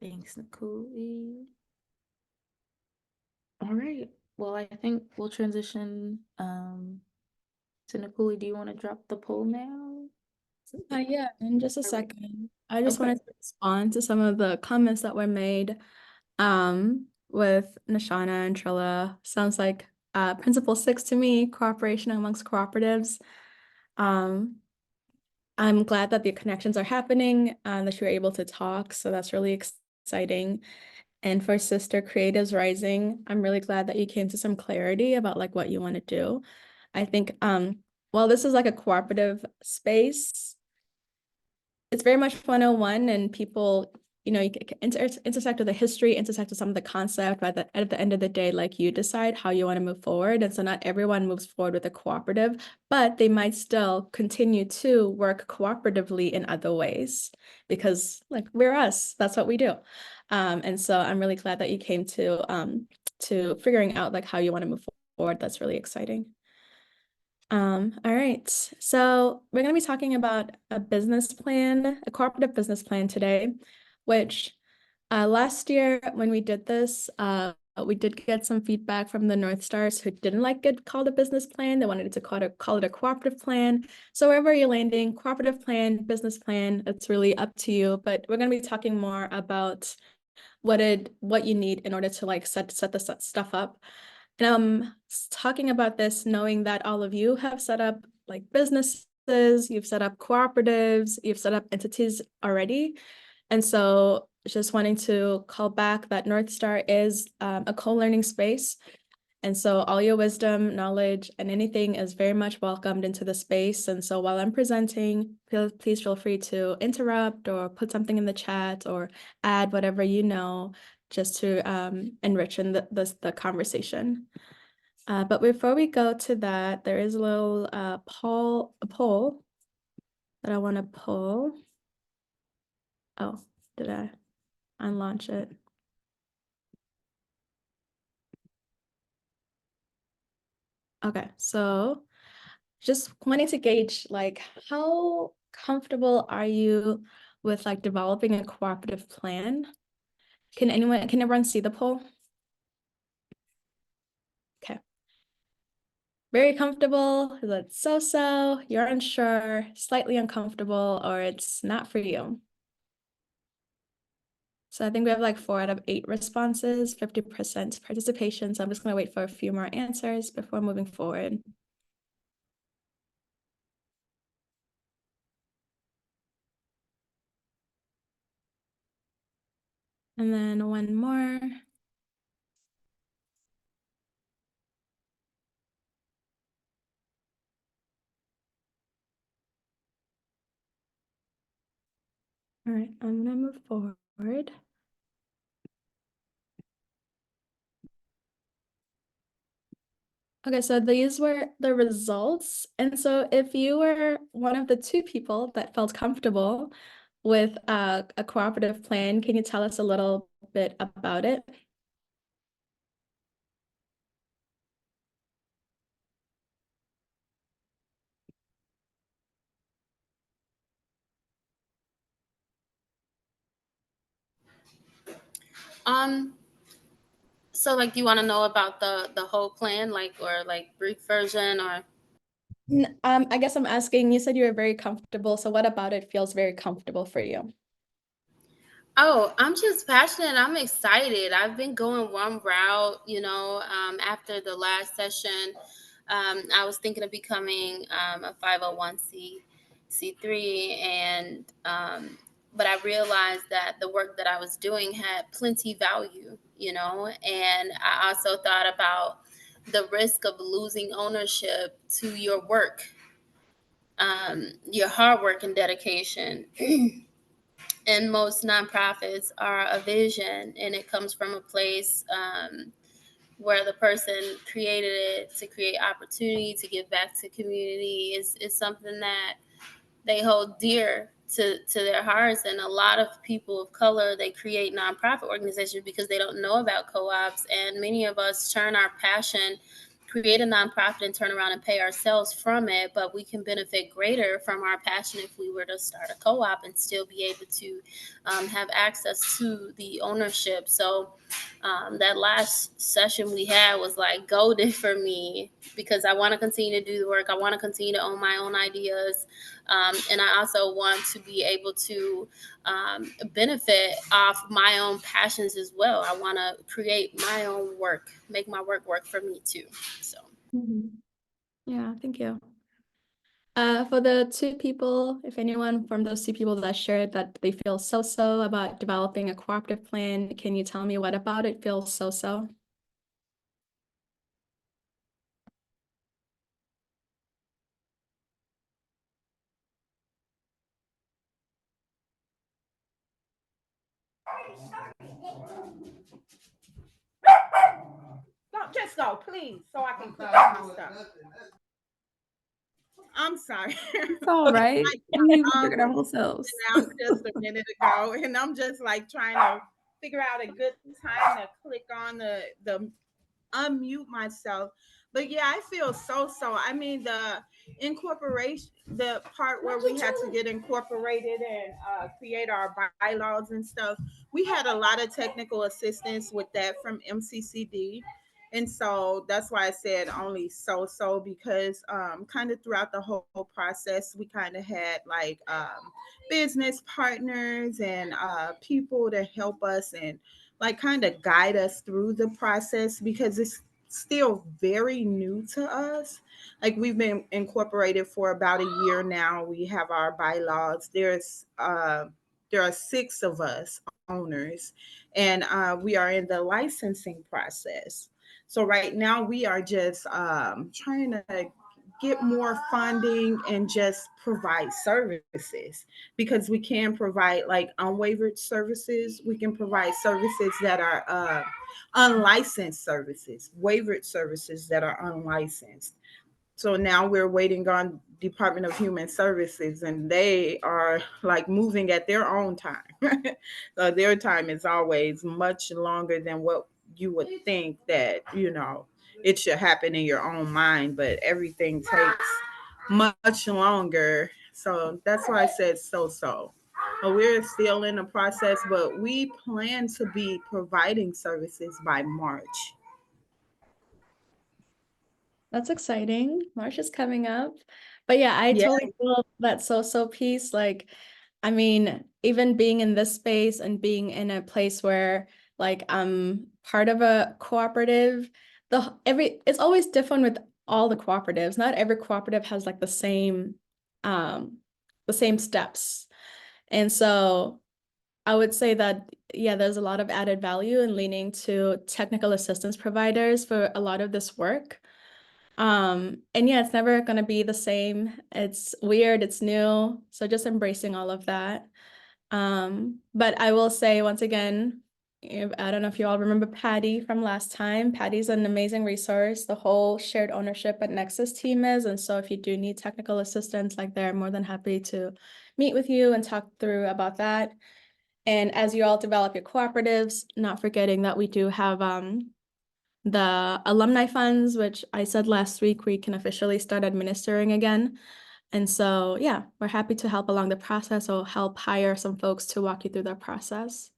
Thanks, Nicole. All right. Well, I think we'll transition to Nicole. Do you want to drop the poll now? Yeah, in just a second. I just Okay. wanted to respond to some of the comments that were made with Nishana and Trilla. Sounds like Principle 6 to me, cooperation amongst cooperatives. Um, I'm glad that the connections are happening and that you were able to talk. So that's really exciting. And for Sister Creatives Rising, I'm really glad that you came to some clarity about like what you want to do. I think while this is like a cooperative space, it's very much 101 and people, you can intersect with the history, intersect with some of the concept, but at the end of the day, like you decide how you want to move forward. And so not everyone moves forward with a cooperative, but they might still continue to work cooperatively in other ways because like we're us, that's what we do. And so I'm really glad that you came to figuring out like how you want to move forward. That's really exciting. All right. So we're going to be talking about a business plan, a cooperative business plan today, which last year when we did this, we did get some feedback from the North Stars who didn't like it called a business plan. They wanted to call it a cooperative plan. So wherever you're landing, cooperative plan, business plan, it's really up to you. But we're going to be talking more about what you need in order to like set this stuff up. And talking about this, knowing that all of you have set up like businesses, you've set up cooperatives, you've set up entities already. And so just wanting to call back that North Star is a co-learning space. And so all your wisdom, knowledge, and anything is very much welcomed into the space. And so while I'm presenting, please feel free to interrupt or put something in the chat or add whatever you know just to enrich in the conversation. But before we go to that, there is a little poll that I want to pull. Oh, did I unlaunch it? Okay, so just wanting to gauge like how comfortable are you with like developing a cooperative plan? Can everyone see the poll? Okay. Very comfortable, that's so, you're unsure, slightly uncomfortable, or it's not for you. So I think we have like 4 out of 8 responses, 50% participation. So I'm just going to wait for a few more answers before moving forward. And then one more. All right, I'm going to move forward. Okay, so these were the results. And so if you were one of the 2 people that felt comfortable with a cooperative plan, can you tell us a little bit about it? So like, do you want to know about the whole plan, like, or like brief version, or? I guess I'm asking, you said you were very comfortable. So what about it feels very comfortable for you? Oh, I'm just passionate. I'm excited. I've been going one route, after the last session. I was thinking of becoming a 501c3, and but I realized that the work that I was doing had plenty value, and I also thought about the risk of losing ownership to your work, your hard work and dedication. And most nonprofits are a vision, and it comes from a place where the person created it to create opportunity to give back to community is something that they hold dear to their hearts. And a lot of people of color, they create nonprofit organizations because they don't know about co-ops, and many of us turn our passion create a nonprofit and turn around and pay ourselves from it, but we can benefit greater from our passion if we were to start a co-op and still be able to have access to the ownership. So that last session we had was like golden for me, because I want to continue to do the work. I want to continue to own my own ideas. And I also want to be able to benefit off my own passions as well. I want to create my own work, make my work for me too. So Yeah, thank you. For the two people, if anyone from those two people that shared that they feel so about developing a cooperative plan, can you tell me what about it feels so? No, just go, please, so I can click on my stuff. I'm sorry. It's all right. We figured out ourselves. Now just a minute ago, and I'm just like trying to figure out a good time to click on the unmute myself. But yeah, I feel so. I mean, the incorporation, the part where we had to get incorporated and create our bylaws and stuff, we had a lot of technical assistance with that from MCCD. And so that's why I said only because kind of throughout the whole process, we kind of had like business partners and people to help us and like kind of guide us through the process, because it's still very new to us. Like we've been incorporated for about a year now. We have our bylaws. There are 6 of us owners, and we are in the licensing process. So right now we are just trying to get more funding and just provide services, because we can provide like unwavered services. We can provide services that are unlicensed services, wavered services that are unlicensed. So now we're waiting on Department of Human Services, and they are like moving at their own time. So their time is always much longer than what you would think that, it should happen in your own mind, but everything takes much longer. So that's why I said so. We're still in the process, but we plan to be providing services by March. That's exciting. March is coming up. But yeah, I Yeah. totally feel that so piece. Like, I mean, even being in this space and being in a place where like I'm part of a cooperative, it's always different with all the cooperatives. Not every cooperative has like the same steps. And so I would say that, yeah, there's a lot of added value in leaning to technical assistance providers for a lot of this work. And yeah, it's never gonna be the same. It's weird, it's new. So just embracing all of that. But I will say once again, I don't know if you all remember Patty from last time. Patty's an amazing resource. The whole shared ownership at Nexus team is. And so if you do need technical assistance, like they're more than happy to meet with you and talk through about that. And as you all develop your cooperatives, not forgetting that we do have the alumni funds, which I said last week, we can officially start administering again. And so, yeah, we're happy to help along the process or help hire some folks to walk you through that process.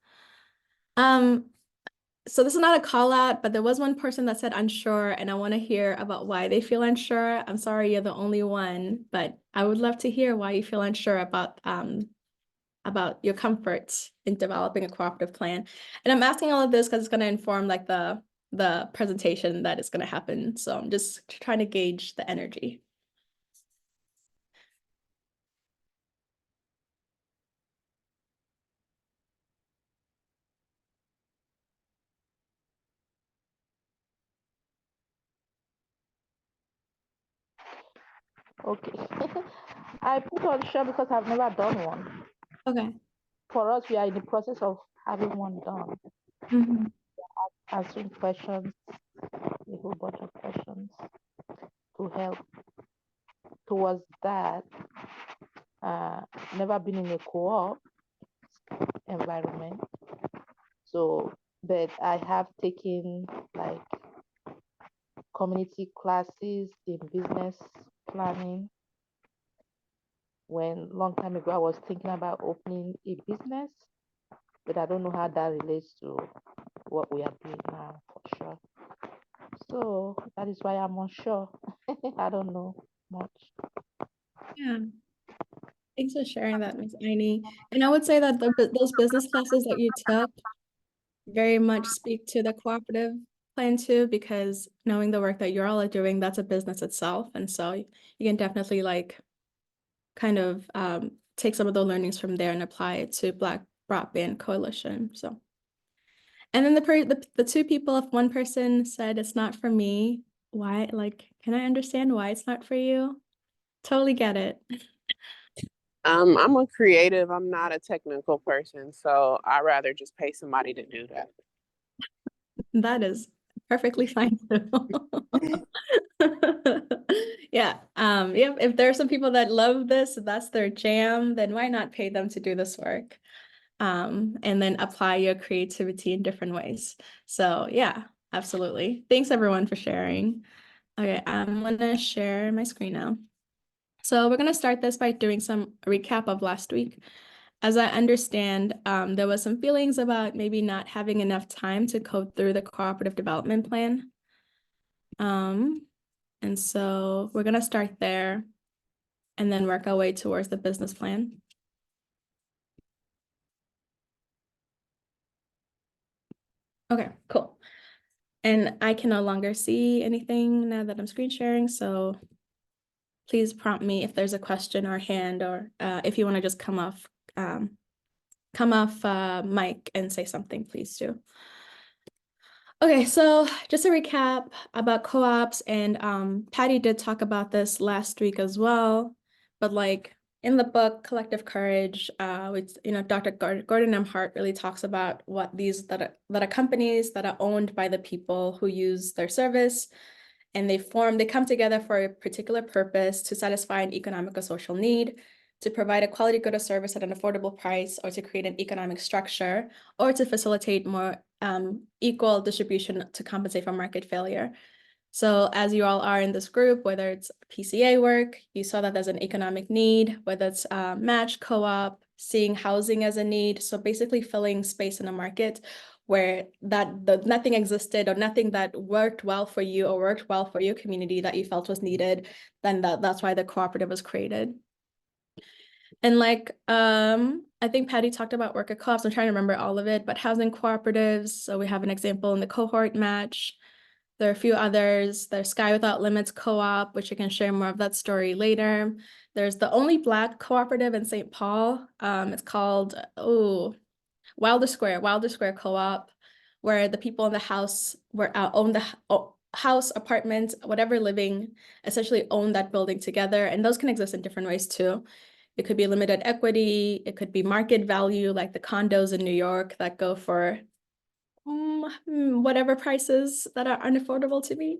So this is not a call out, but there was one person that said unsure, and I want to hear about why they feel unsure. I'm sorry you're the only one, but I would love to hear why you feel unsure about your comfort in developing a cooperative plan. And I'm asking all of this because it's going to inform like the presentation that is going to happen. So I'm just trying to gauge the energy. Okay. I put on share because I've never done one. Okay. For us, we are in the process of having one done. Mm-hmm. Answering questions, a whole bunch of questions to help towards that. Never been in a co-op environment. So, but I have taken like community classes in business planning. When long time ago I was thinking about opening a business, but I don't know how that relates to what we are doing now for sure. So that is why I'm unsure. I don't know much. Yeah. Thanks for sharing that, Miss Aini. And I would say that those business classes that you took very much speak to the cooperative plan too, because knowing the work that you're all are doing, that's a business itself. And so you can definitely like kind of take some of the learnings from there and apply it to Black Broadband Coalition. So, and then the two people, if one person said it's not for me, why? Like, can I understand why it's not for you? Totally get it. I'm a creative. I'm not a technical person, so I'd rather just pay somebody to do that. That is perfectly fine too. Yeah. Yeah, if there are some people that love this, that's their jam, then why not pay them to do this work? And then apply your creativity in different ways. So yeah, absolutely. Thanks everyone for sharing. Okay, I'm gonna share my screen now. So we're gonna start this by doing some recap of last week. As I understand, there was some feelings about maybe not having enough time to code through the cooperative development plan. And so we're gonna start there and then work our way towards the business plan. Okay, cool. And I can no longer see anything now that I'm screen sharing, so please prompt me if there's a question or hand, or if you want to just come off mic and say something, please do. Okay, so just a recap about co-ops, and Patty did talk about this last week as well, but like in the book Collective Courage, which Dr. Gordon M. Hart really talks about what these that are companies that are owned by the people who use their service, and they come together for a particular purpose to satisfy an economic or social need, to provide a quality good or service at an affordable price, or to create an economic structure, or to facilitate more equal distribution to compensate for market failure. So as you all are in this group, whether it's PCA work, you saw that there's an economic need, whether it's match, co-op, seeing housing as a need. So basically filling space in the market where nothing existed, or nothing that worked well for you or worked well for your community that you felt was needed, then that's why the cooperative was created. And like, I think Patty talked about worker co-ops. I'm trying to remember all of it, but housing cooperatives. So we have an example in the cohort match. There are a few others. There's Sky Without Limits Co-op, which I can share more of that story later. There's the only Black cooperative in St. Paul. It's called, Wilder Square Co-op, where the people in the house own the house, apartment, whatever living, essentially own that building together. And those can exist in different ways too. It could be limited equity. It could be market value, like the condos in New York that go for whatever prices that are unaffordable to me.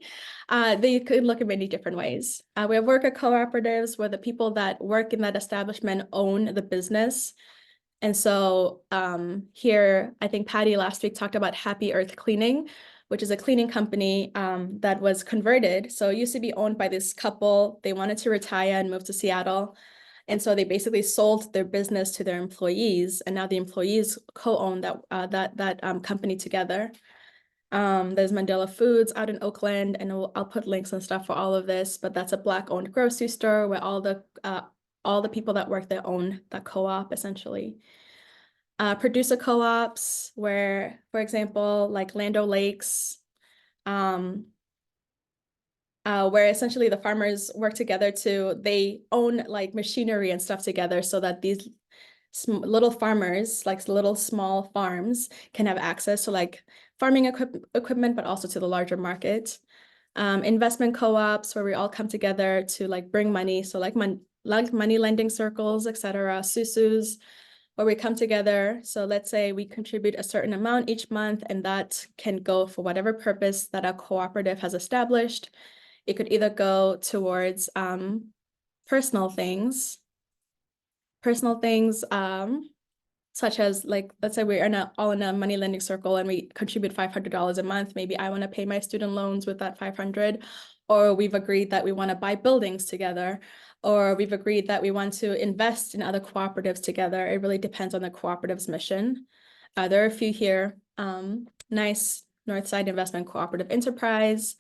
They could look in many different ways. We have worker cooperatives where the people that work in that establishment own the business. And so here, I think Patty last week talked about Happy Earth Cleaning, which is a cleaning company that was converted. So it used to be owned by this couple. They wanted to retire and move to Seattle. And so they basically sold their business to their employees, and now the employees co-own that company together. There's Mandela Foods out in Oakland, and I'll put links and stuff for all of this, but that's a Black-owned grocery store where all the people that work there own the co-op essentially. Producer co-ops where, for example, like Land O'Lakes, where essentially the farmers work together they own like machinery and stuff together so that these little farmers, like little small farms, can have access to like farming equipment, but also to the larger market. Investment co-ops where we all come together to like bring money. So like money lending circles, etc. Susus, where we come together. So let's say we contribute a certain amount each month, and that can go for whatever purpose that a cooperative has established. It could either go towards personal things, such as like, let's say we're all in a money lending circle and we contribute $500 a month. Maybe I want to pay my student loans with that 500, or we've agreed that we want to buy buildings together, or we've agreed that we want to invest in other cooperatives together. It really depends on the cooperative's mission. There are a few here. NICE, Northside Investment Cooperative Enterprise,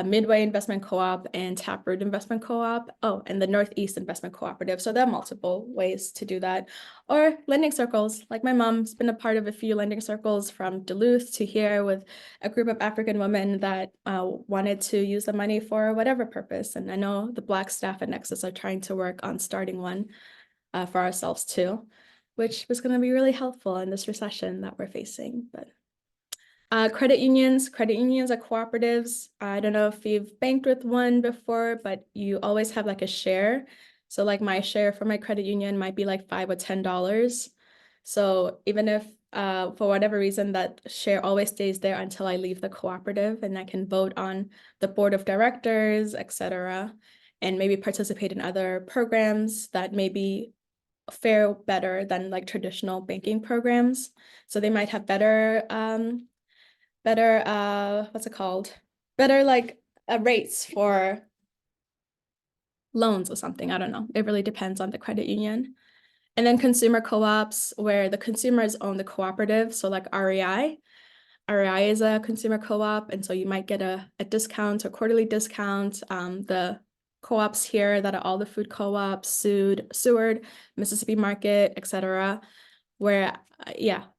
Midway Investment Co-op, and Taproot Investment Co-op. Oh, and the Northeast Investment Cooperative. So there are multiple ways to do that. Or lending circles. Like my mom's been a part of a few lending circles from Duluth to here with a group of African women that wanted to use the money for whatever purpose. And I know the Black staff at Nexus are trying to work on starting one for ourselves too, which was going to be really helpful in this recession that we're facing. But credit unions are cooperatives. I don't know if you've banked with one before, but you always have like a share. So like my share for my credit union might be like $5 or $10. So even if for whatever reason that share always stays there until I leave the cooperative, and I can vote on the board of directors, etc., and maybe participate in other programs that maybe fare better than like traditional banking programs. So they might have better what's it called? Better like rates for loans or something. I don't know. It really depends on the credit union. And then consumer co-ops where the consumers own the cooperative. So like REI. REI is a consumer co-op, and so you might get a discount, a quarterly discount. The co-ops here that are all the food co-ops, Seward, Mississippi Market, etc., where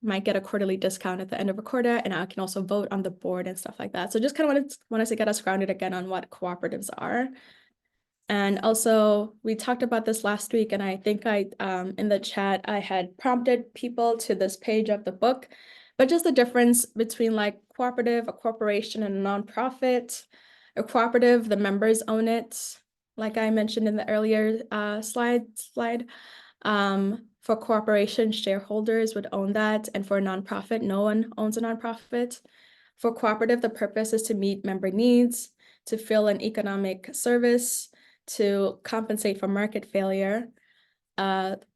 might get a quarterly discount at the end of a quarter, and I can also vote on the board and stuff like that. So just kind of wanted to get us grounded again on what cooperatives are. And also we talked about this last week, and I think in the chat I had prompted people to this page of the book, but just the difference between like cooperative, a corporation, and a nonprofit. A cooperative, the members own it, like I mentioned in the earlier slide. For corporation, shareholders would own that, and for a nonprofit, no one owns a nonprofit. For cooperative, the purpose is to meet member needs, to fill an economic service, to compensate for market failure.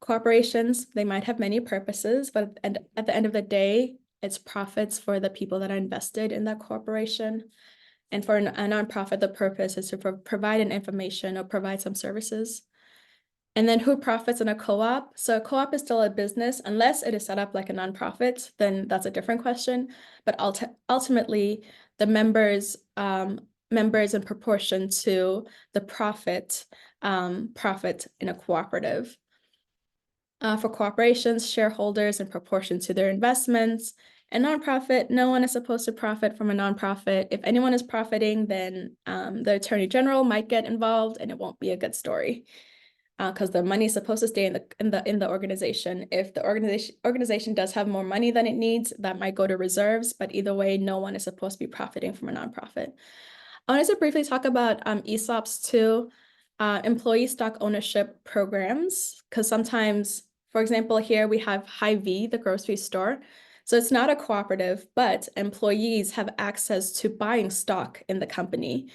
Corporations, they might have many purposes, but at the end of the day, it's profits for the people that are invested in that corporation. And for a nonprofit, the purpose is to provide an information or provide some services. And then who profits in a co-op? So a co-op is still a business unless it is set up like a nonprofit, then that's a different question. But ultimately, the members in proportion to the profit in a cooperative. For corporations, shareholders in proportion to their investments. A nonprofit, no one is supposed to profit from a nonprofit. If anyone is profiting, then the attorney general might get involved, and it won't be a good story. Because the money is supposed to stay in the organization. If the organization does have more money than it needs, that might go to reserves. But either way, no one is supposed to be profiting from a nonprofit. I wanted to briefly talk about ESOPs too, employee stock ownership programs. Because sometimes, for example, here we have Hy-Vee, the grocery store. So it's not a cooperative, but employees have access to buying stock in the company.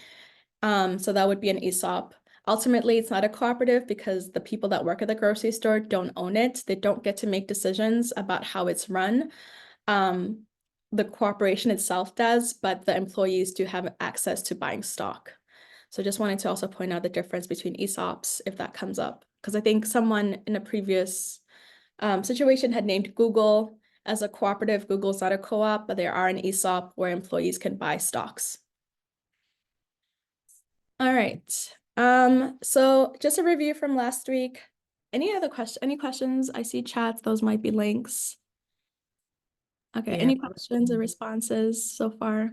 So that would be an ESOP. Ultimately, it's not a cooperative because the people that work at the grocery store don't own it. They don't get to make decisions about how it's run. The corporation itself does, but the employees do have access to buying stock. So just wanted to also point out the difference between ESOPs if that comes up, because I think someone in a previous situation had named Google as a cooperative. Google's not a co-op, but there are an ESOP where employees can buy stocks. All right. So just a review from last week. Any questions? I see chats, those might be links. Okay, Yeah. any questions or responses so far?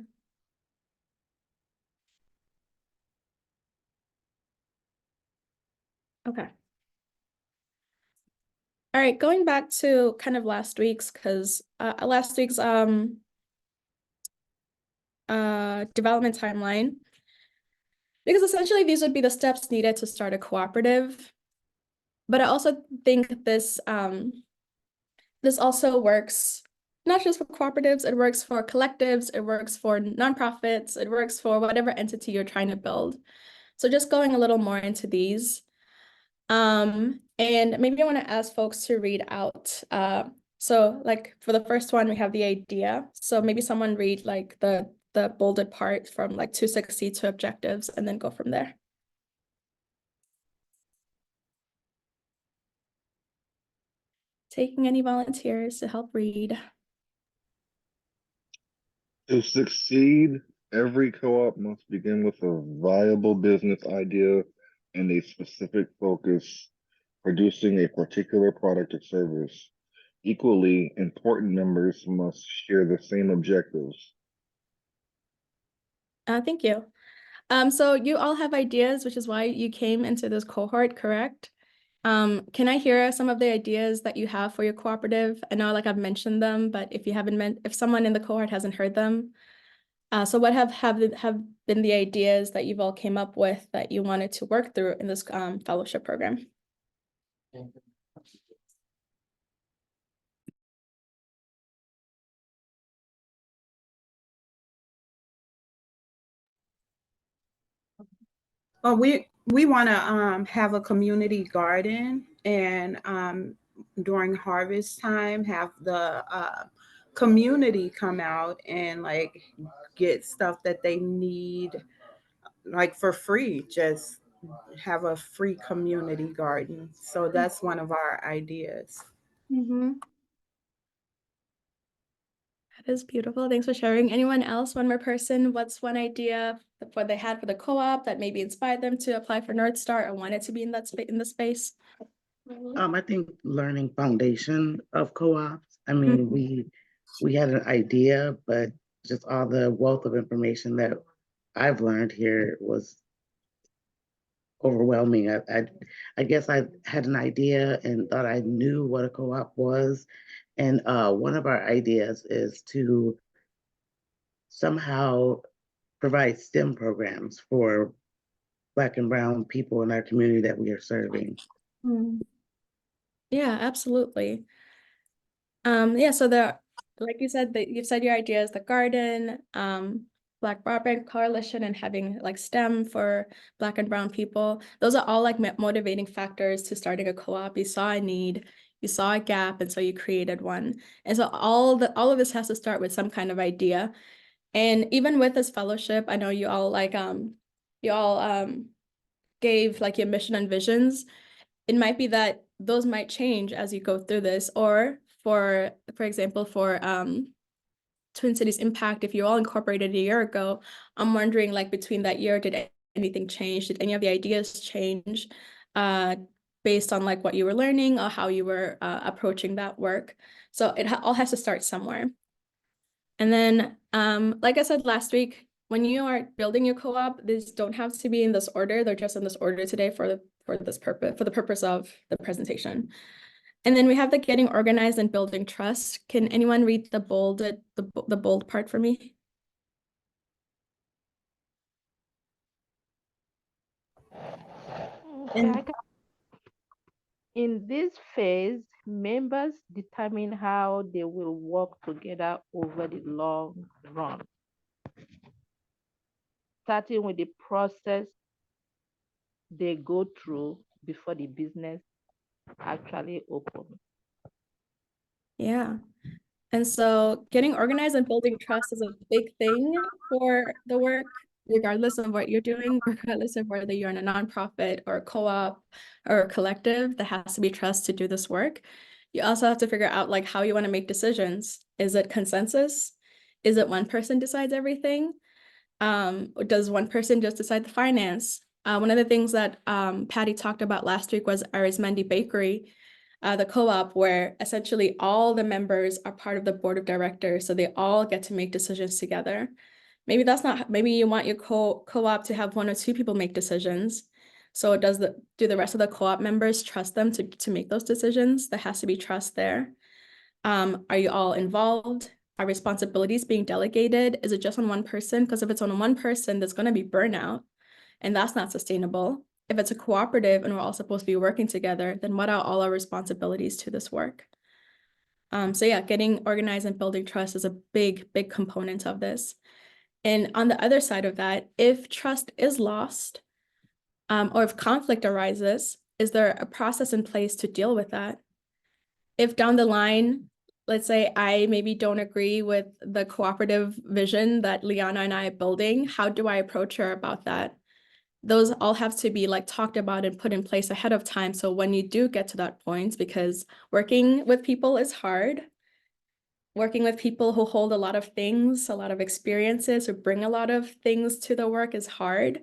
Okay. All right, going back to kind of last week's, because last week's development timeline, because essentially these would be the steps needed to start a cooperative. But I also think this also works not just for cooperatives, it works for collectives, it works for nonprofits, it works for whatever entity you're trying to build. So just going a little more into these. And maybe I want to ask folks to read out So like for the first one, we have the idea. So maybe someone read like the bolded part from like to succeed to objectives and then go from there. Taking any volunteers to help read. To succeed, every co-op must begin with a viable business idea and a specific focus, producing a particular product or service. Equally, important members must share the same objectives. Thank you. So you all have ideas, which is why you came into this cohort, correct? Can I hear some of the ideas that you have for your cooperative? I know like I've mentioned them, but if you haven't if someone in the cohort hasn't heard them, so what have been the ideas that you've all came up with that you wanted to work through in this fellowship program? Well, we want to have a community garden, and during harvest time, have the community come out and like get stuff that they need, like for free. Just have a free community garden. So that's one of our ideas. That is beautiful. Thanks for sharing. Anyone else? One more person. What's one idea that what they had for the co-op that maybe inspired them to apply for North Star or wanted to be in that in the space? I think learning foundation of co-ops. I mean, we had an idea, but just all the wealth of information that I've learned here was overwhelming. I guess I had an idea and thought I knew what a co-op was. And one of our ideas is to somehow provide STEM programs for Black and Brown people in our community that we are serving. Yeah, absolutely. Yeah, so like you said, that you've said your idea is the garden, Black Broadband Coalition, and having like STEM for Black and Brown people. Those are all like motivating factors to starting a co-op. You saw a need, you saw a gap, and so you created one. And so all of this has to start with some kind of idea. And even with this fellowship, I know you all gave like your mission and visions. It might be that those might change as you go through this, or for example, for Twin Cities Impact, if you all incorporated a year ago, I'm wondering like between that year, did anything change? Did any of the ideas change based on like what you were learning or how you were approaching that work? So it all has to start somewhere. And then, like I said last week, when you are building your co-op, these don't have to be in this order. They're just in this order today for the purpose of the presentation. And then we have the getting organized and building trust. Can anyone read the bold part for me? In this phase, members determine how they will work together over the long run, starting with the process they go through before the business actually opens. Yeah. And so getting organized and building trust is a big thing for the work, regardless of what you're doing, regardless of whether you're in a nonprofit or a co-op or a collective, there has to be trust to do this work. You also have to figure out like how you want to make decisions. Is it consensus? Is it one person decides everything? Does one person just decide the finance? One of the things that Patty talked about last week was Arizmendi Bakery, the co-op, where essentially all the members are part of the board of directors, so they all get to make decisions together. Maybe that's not, maybe you want your co-op to have one or two people make decisions. So do the rest of the co-op members trust them to make those decisions? There has to be trust there. Are you all involved? Are responsibilities being delegated? Is it just on one person? Because if it's on one person, there's going to be burnout, and that's not sustainable. If it's a cooperative and we're all supposed to be working together, then what are all our responsibilities to this work? So yeah, getting organized and building trust is a big, big component of this. And on the other side of that, if trust is lost, or if conflict arises, is there a process in place to deal with that? If down the line, let's say I maybe don't agree with the cooperative vision that Liana and I are building, how do I approach her about that? Those all have to be like talked about and put in place ahead of time. So when you do get to that point, because working with people is hard, working with people who hold a lot of things, a lot of experiences, or bring a lot of things to the work is hard.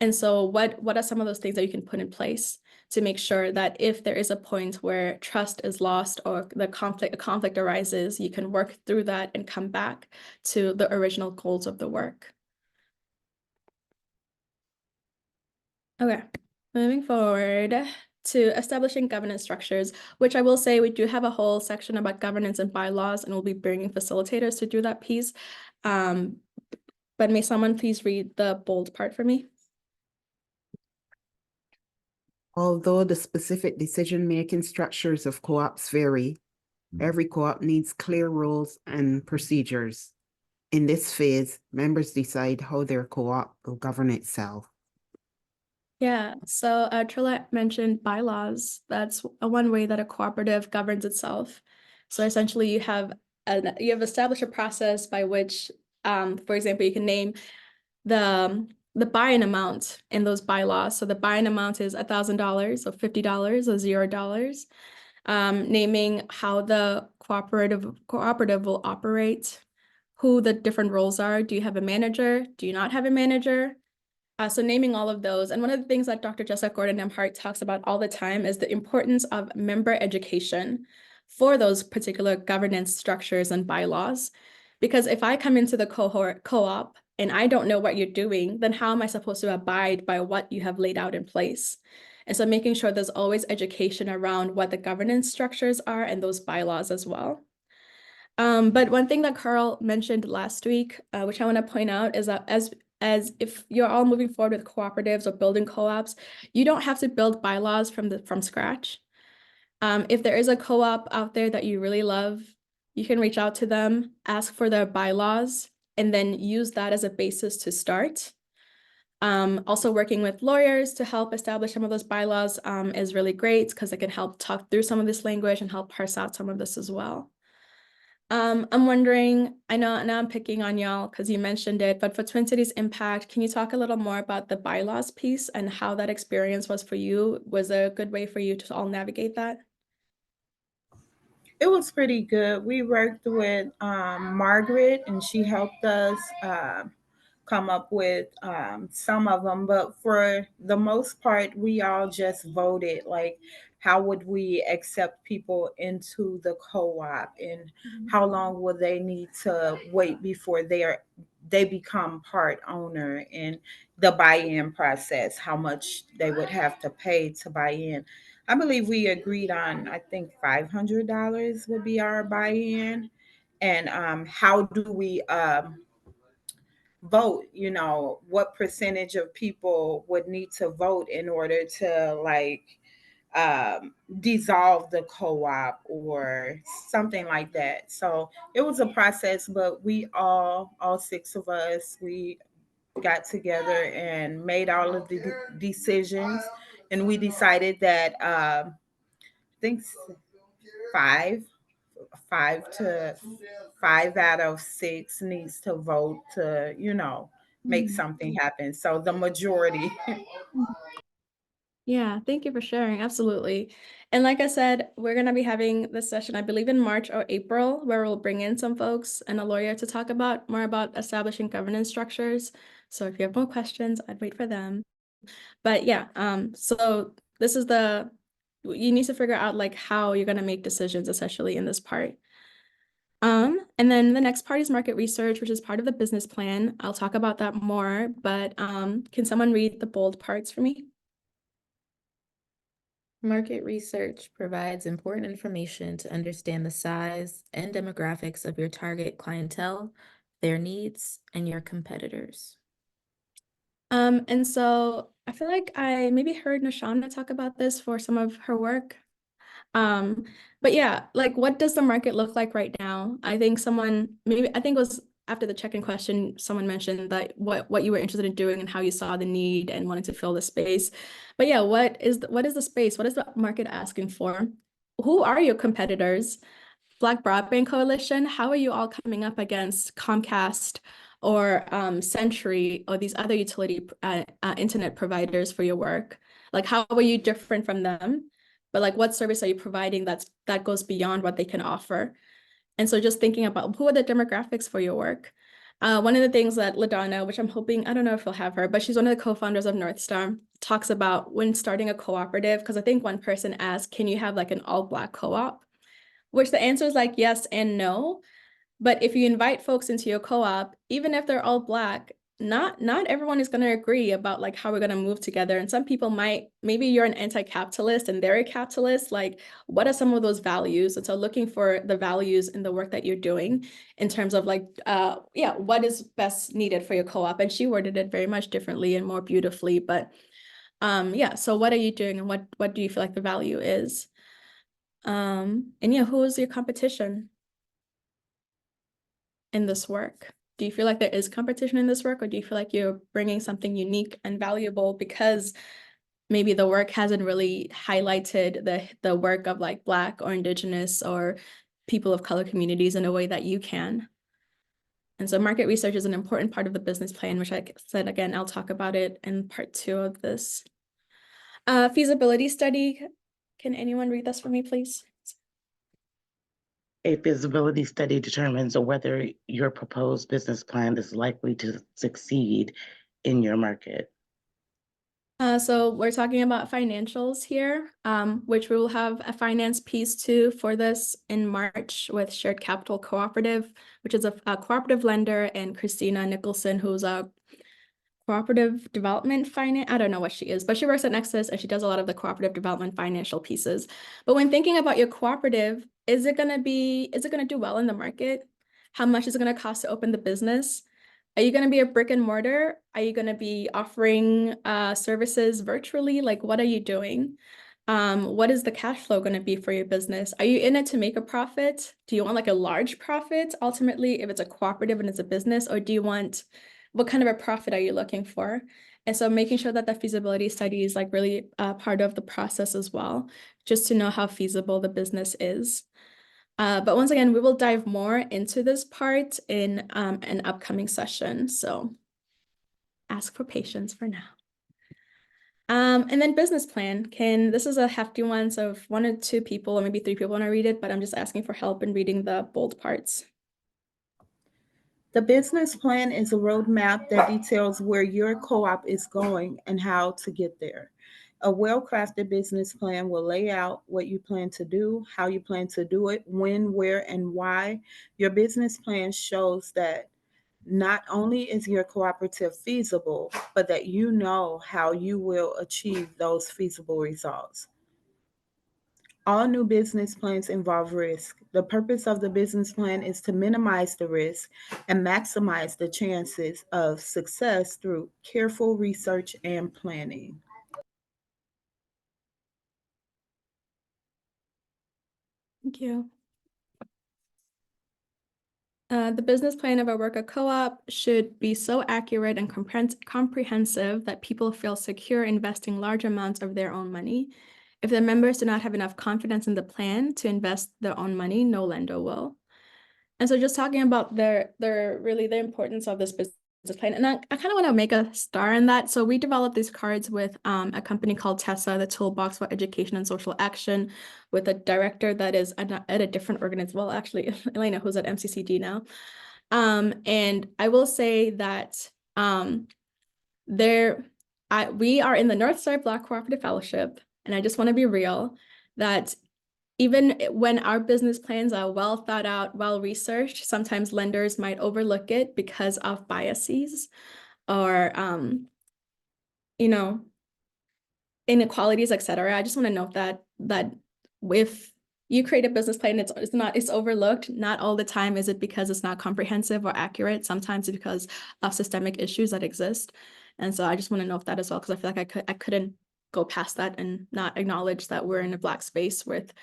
And so what are some of those things that you can put in place to make sure that if there is a point where trust is lost or a conflict arises, you can work through that and come back to the original goals of the work? Okay, moving forward to establishing governance structures, which I will say we do have a whole section about governance and bylaws, and we'll be bringing facilitators to do that piece. But may someone please read the bold part for me? Although the specific decision-making structures of co-ops vary, every co-op needs clear rules and procedures. In this phase, members decide how their co-op will govern itself. Yeah, so Trillette mentioned bylaws. That's one way that a cooperative governs itself. So essentially you have established a process by which, for example, you can name the buy-in amount in those bylaws. So the buy-in amount is $1,000 or $50 or $0. Naming how the cooperative will operate, who the different roles are. Do you have a manager? Do you not have a manager? So naming all of those. And one of the things that Dr. Jessica Gordon-Nemhart talks about all the time is the importance of member education for those particular governance structures and bylaws. Because if I come into the co-op and I don't know what you're doing, then how am I supposed to abide by what you have laid out in place? And so making sure there's always education around what the governance structures are and those bylaws as well. But one thing that Carl mentioned last week, which I want to point out, is that as if you're all moving forward with cooperatives or building co-ops, you don't have to build bylaws from scratch. If there is a co-op out there that you really love, you can reach out to them, ask for their bylaws, and then use that as a basis to start. Also working with lawyers to help establish some of those bylaws is really great because it can help talk through some of this language and help parse out some of this as well. I'm wondering, I know now I'm picking on y'all because you mentioned it, but for Twin Cities Impact, can you talk a little more about the bylaws piece and how that experience was for you? Was it a good way for you to all navigate that? It was pretty good. We worked with Margaret, and she helped us come up with some of them. But for the most part, we all just voted like, how would we accept people into the co-op, and how long will they need to wait before they become part owner, and the buy-in process, how much they would have to pay to buy in. I believe we agreed on, I think $500 would be our buy-in. And how do we vote? You know, what percentage of people would need to vote in order to like dissolve the co-op or something like that. So it was a process, but we all six of us, we got together and made all of the decisions, and we decided that I think five to 5 out of 6 needs to vote to, make something happen. So the majority. Yeah, thank you for sharing. Absolutely. And like I said, we're going to be having this session, I believe in March or April, where we'll bring in some folks and a lawyer to talk about more about establishing governance structures. So if you have more questions, I'd wait for them. But yeah, so this is you need to figure out like how you're going to make decisions essentially in this part. And then the next part is market research, which is part of the business plan. I'll talk about that more, but can someone read the bold parts for me? Market research provides important information to understand the size and demographics of your target clientele, their needs, and your competitors. And so I feel like I maybe heard Nashana talk about this for some of her work. But yeah, like what does the market look like right now? I think it was after the check-in question, someone mentioned that what you were interested in doing and how you saw the need and wanted to fill the space. But yeah, what is the space? What is the market asking for? Who are your competitors? Black Broadband Coalition, how are you all coming up against Comcast or Century or these other utility internet providers for your work? Like, how are you different from them? But like, what service are you providing that goes beyond what they can offer? And so just thinking about who are the demographics for your work? One of the things that LaDonna, which I'm hoping, I don't know if we'll have her, but she's one of the co-founders of North Star, talks about when starting a cooperative, because I think one person asked, can you have like an all-Black co-op? Which the answer is like yes and no. But if you invite folks into your co-op, even if they're all Black, not everyone is going to agree about like how we're going to move together. And some people might, maybe you're an anti-capitalist and they're a capitalist. Like, what are some of those values? And so looking for the values in the work that you're doing in terms of like, what is best needed for your co-op? And she worded it very much differently and more beautifully. But so what are you doing and what do you feel like the value is? And yeah, who is your competition in this work? Do you feel like there is competition in this work, or do you feel like you're bringing something unique and valuable because maybe the work hasn't really highlighted the work of like Black or Indigenous or people of color communities in a way that you can? And so market research is an important part of the business plan, which I said, again, I'll talk about it in part 2 of this. Feasibility study. Can anyone read this for me, please? A feasibility study determines whether your proposed business plan is likely to succeed in your market. So we're talking about financials here, which we will have a finance piece too for this in March with Shared Capital Cooperative, which is a cooperative lender, and Christina Nicholson, who's a cooperative development finance. I don't know what she is, but she works at Nexus and she does a lot of the cooperative development financial pieces. But when thinking about your cooperative, is it gonna do well in the market? How much is it gonna cost to open the business? Are you gonna be a brick and mortar? Are you gonna be offering services virtually? Like, what are you doing? What is the cash flow gonna be for your business? Are you in it to make a profit? Do you want like a large profit ultimately if it's a cooperative and it's a business, or do you want, what kind of a profit are you looking for? And so making sure that the feasibility study is like really part of the process as well, just to know how feasible the business is. But once again, we will dive more into this part in an upcoming session. So ask for patience for now. And then business plan. This is a hefty one, so if 1 or 2 people or maybe 3 people want to read it, but I'm just asking for help in reading the bold parts. The business plan is a roadmap that details where your co-op is going and how to get there. A well-crafted business plan will lay out what you plan to do, how you plan to do it, when, where, and why. Your business plan shows that not only is your cooperative feasible, but that you know how you will achieve those feasible results. All new business plans involve risk. The purpose of the business plan is to minimize the risk and maximize the chances of success through careful research and planning. Thank you. The business plan of a worker co-op should be so accurate and comprehensive that people feel secure investing large amounts of their own money. If the members do not have enough confidence in the plan to invest their own money, no lender will. And so just talking about really the importance of this business plan. And I kind of want to make a star in that. So we developed these cards with a company called TESSA, the Toolbox for Education and Social Action, with a director that is at a different organization. Well, actually, Elena, who's at MCCD now. And I will say that we are in the North Star Black Cooperative Fellowship, and I just want to be real that even when our business plans are well thought out, well researched, sometimes lenders might overlook it because of biases or, inequalities, etc. I just want to note that if you create a business plan, it's overlooked. Not all the time is it because it's not comprehensive or accurate. Sometimes it's because of systemic issues that exist. And so I just want to note that as well, because I feel like I couldn't go past that and not acknowledge that we're in a Black space with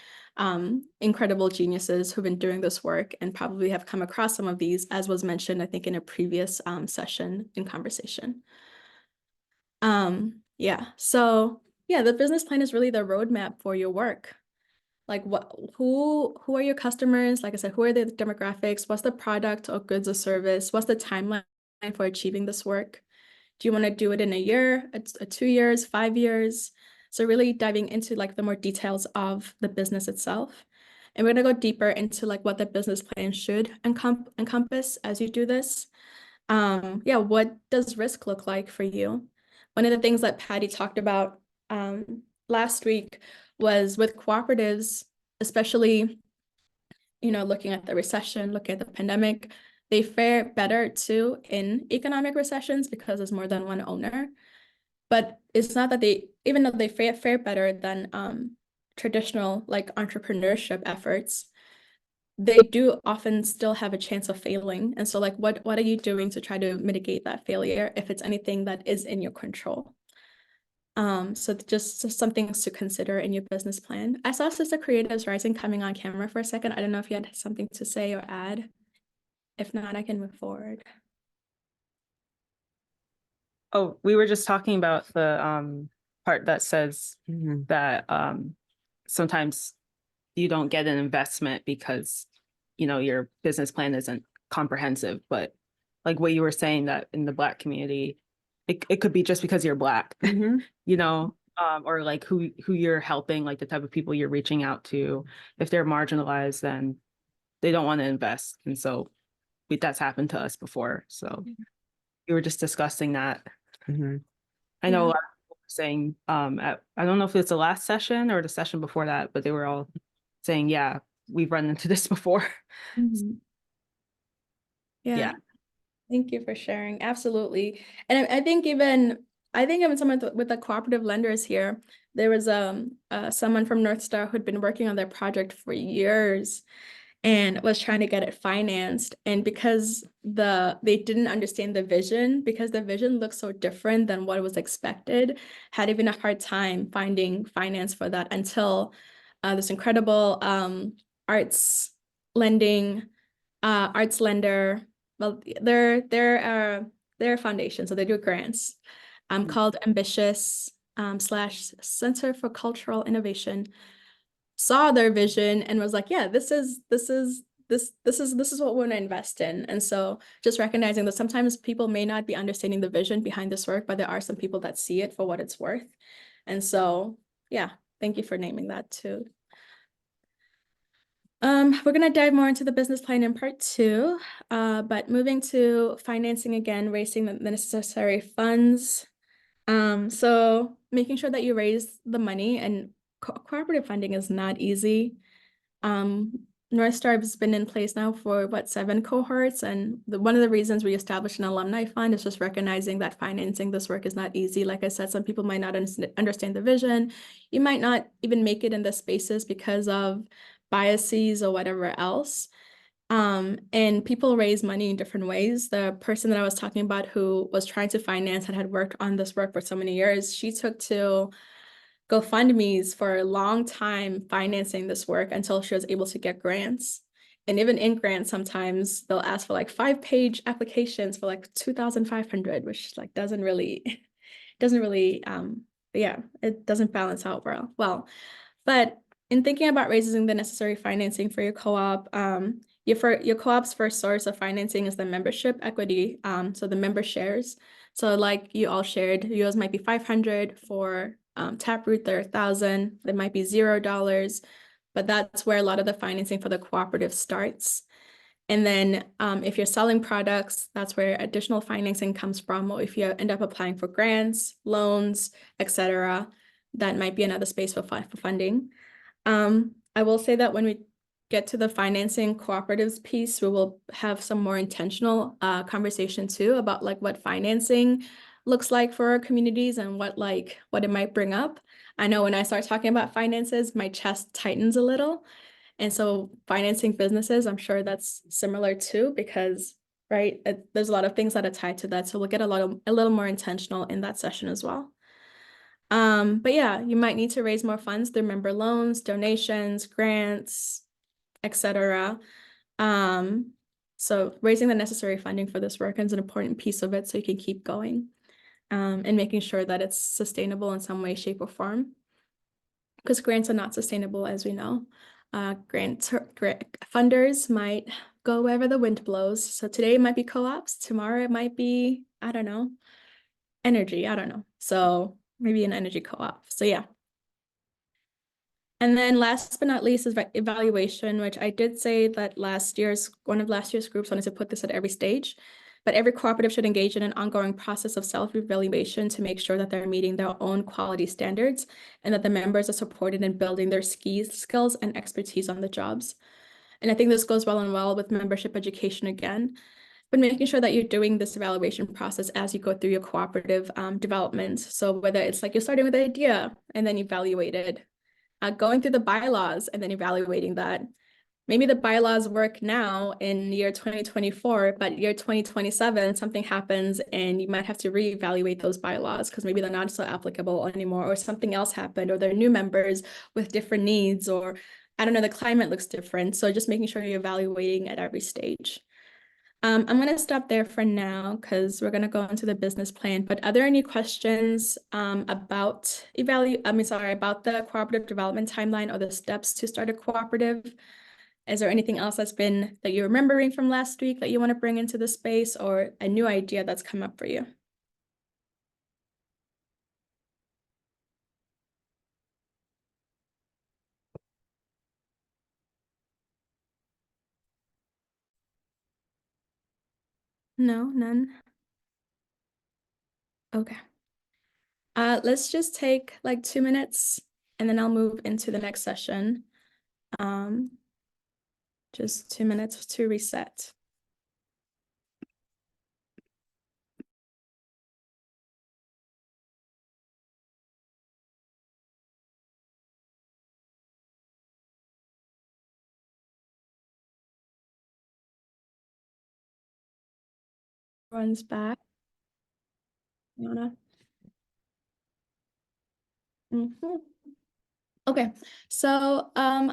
incredible geniuses who've been doing this work and probably have come across some of these, as was mentioned, I think, in a previous session in conversation. So yeah, the business plan is really the roadmap for your work. like who are your customers? Like I said, who are the demographics? What's the product or goods or service? What's the timeline for achieving this work? Do you want to do it in a year, 2 years, 5 years? So really diving into like the more details of the business itself. And we're gonna go deeper into like what the business plan should encompass as you do this. Yeah, what does risk look like for you? One of the things that Patty talked about last week was with cooperatives, especially, looking at the recession, looking at the pandemic, they fare better too in economic recessions because there's more than one owner. But it's not that even though they fare better than traditional like entrepreneurship efforts, they do often still have a chance of failing. And so like, what are you doing to try to mitigate that failure if it's anything that is in your control? So just some things to consider in your business plan. I saw Sister Creatives Rising coming on camera for a second. I don't know if you had something to say or add. If not, I can move forward. Oh, we were just talking about the part that says that sometimes you don't get an investment because your business plan isn't comprehensive. But like what you were saying, that in the Black community, it could be just because you're Black, or like who you're helping, like the type of people you're reaching out to. If they're marginalized, then they don't want to invest. And so that's happened to us before. So we were just discussing that. I know a lot of people were saying, I don't know if it's the last session or the session before that, but they were all saying, yeah, we've run into this before. Yeah. Thank you for sharing. Absolutely. And I think even someone with the cooperative lenders here, there was someone from North Star who'd been working on their project for years and was trying to get it financed. And because they didn't understand the vision, because the vision looked so different than what was expected, had even a hard time finding finance for that until this incredible arts lender. Well, they're a foundation, so they do grants. Called Ambitious / Center for Cultural Innovation. Saw their vision and was like, yeah, this is what we're gonna invest in. And so just recognizing that sometimes people may not be understanding the vision behind this work, but there are some people that see it for what it's worth. And so, yeah, thank you for naming that too. We're gonna dive more into the business plan in part 2, but moving to financing again, raising the necessary funds. So making sure that you raise the money, and cooperative funding is not easy. North Star has been in place now for 7 cohorts, and one of the reasons we established an alumni fund is just recognizing that financing this work is not easy. Like I said, some people might not understand the vision. You might not even make it in the spaces because of biases or whatever else. And people raise money in different ways. The person that I was talking about who was trying to finance and had worked on this work for so many years, she took to GoFundMe's for a long time financing this work until she was able to get grants. And even in grants, sometimes they'll ask for like 5-page applications for like 2,500, which like doesn't really, yeah, it doesn't balance out well. But in thinking about raising the necessary financing for your co-op, your co-op's first source of financing is the membership equity, so the member shares. So like you all shared, yours might be 500 for Taproot, they're 1,000. It might be $0, but that's where a lot of the financing for the cooperative starts. And then if you're selling products, that's where additional financing comes from. Or if you end up applying for grants, loans, etc., that might be another space for funding. I will say that when we get to the financing cooperatives piece, we will have some more intentional conversation too about like what financing looks like for our communities and what it might bring up. I know when I start talking about finances, my chest tightens a little. And so financing businesses, I'm sure that's similar too, because there's a lot of things that are tied to that. So we'll get a little more intentional in that session as well. But yeah, you might need to raise more funds through member loans, donations, grants, etc. So raising the necessary funding for this work is an important piece of it so you can keep going, and making sure that it's sustainable in some way, shape, or form. because grants are not sustainable, as we know. Funders might go wherever the wind blows. So today it might be co-ops, tomorrow it might be, I don't know, energy, I don't know. So maybe an energy co-op. So yeah. And then last but not least is evaluation, which I did say that one of last year's groups wanted to put this at every stage. But every cooperative should engage in an ongoing process of self-evaluation to make sure that they're meeting their own quality standards and that the members are supported in building their skills and expertise on the jobs. And I think this goes well with membership education again, but making sure that you're doing this evaluation process as you go through your cooperative development. So whether it's like you're starting with an idea and then evaluate it, going through the bylaws and then evaluating that. Maybe the bylaws work now in year 2024, but year 2027, something happens and you might have to reevaluate those bylaws because maybe they're not so applicable anymore, or something else happened, or there are new members with different needs, or I don't know, the climate looks different. So just making sure you're evaluating at every stage. I'm going to stop there for now because we're going to go into the business plan. But are there any questions about the cooperative development timeline or the steps to start a cooperative? Is there anything else that you're remembering from last week that you want to bring into the space, or a new idea that's come up for you? No, none. Okay. Let's just take like 2 minutes and then I'll move into the next session. Just 2 minutes to reset. Runs back. Okay, so how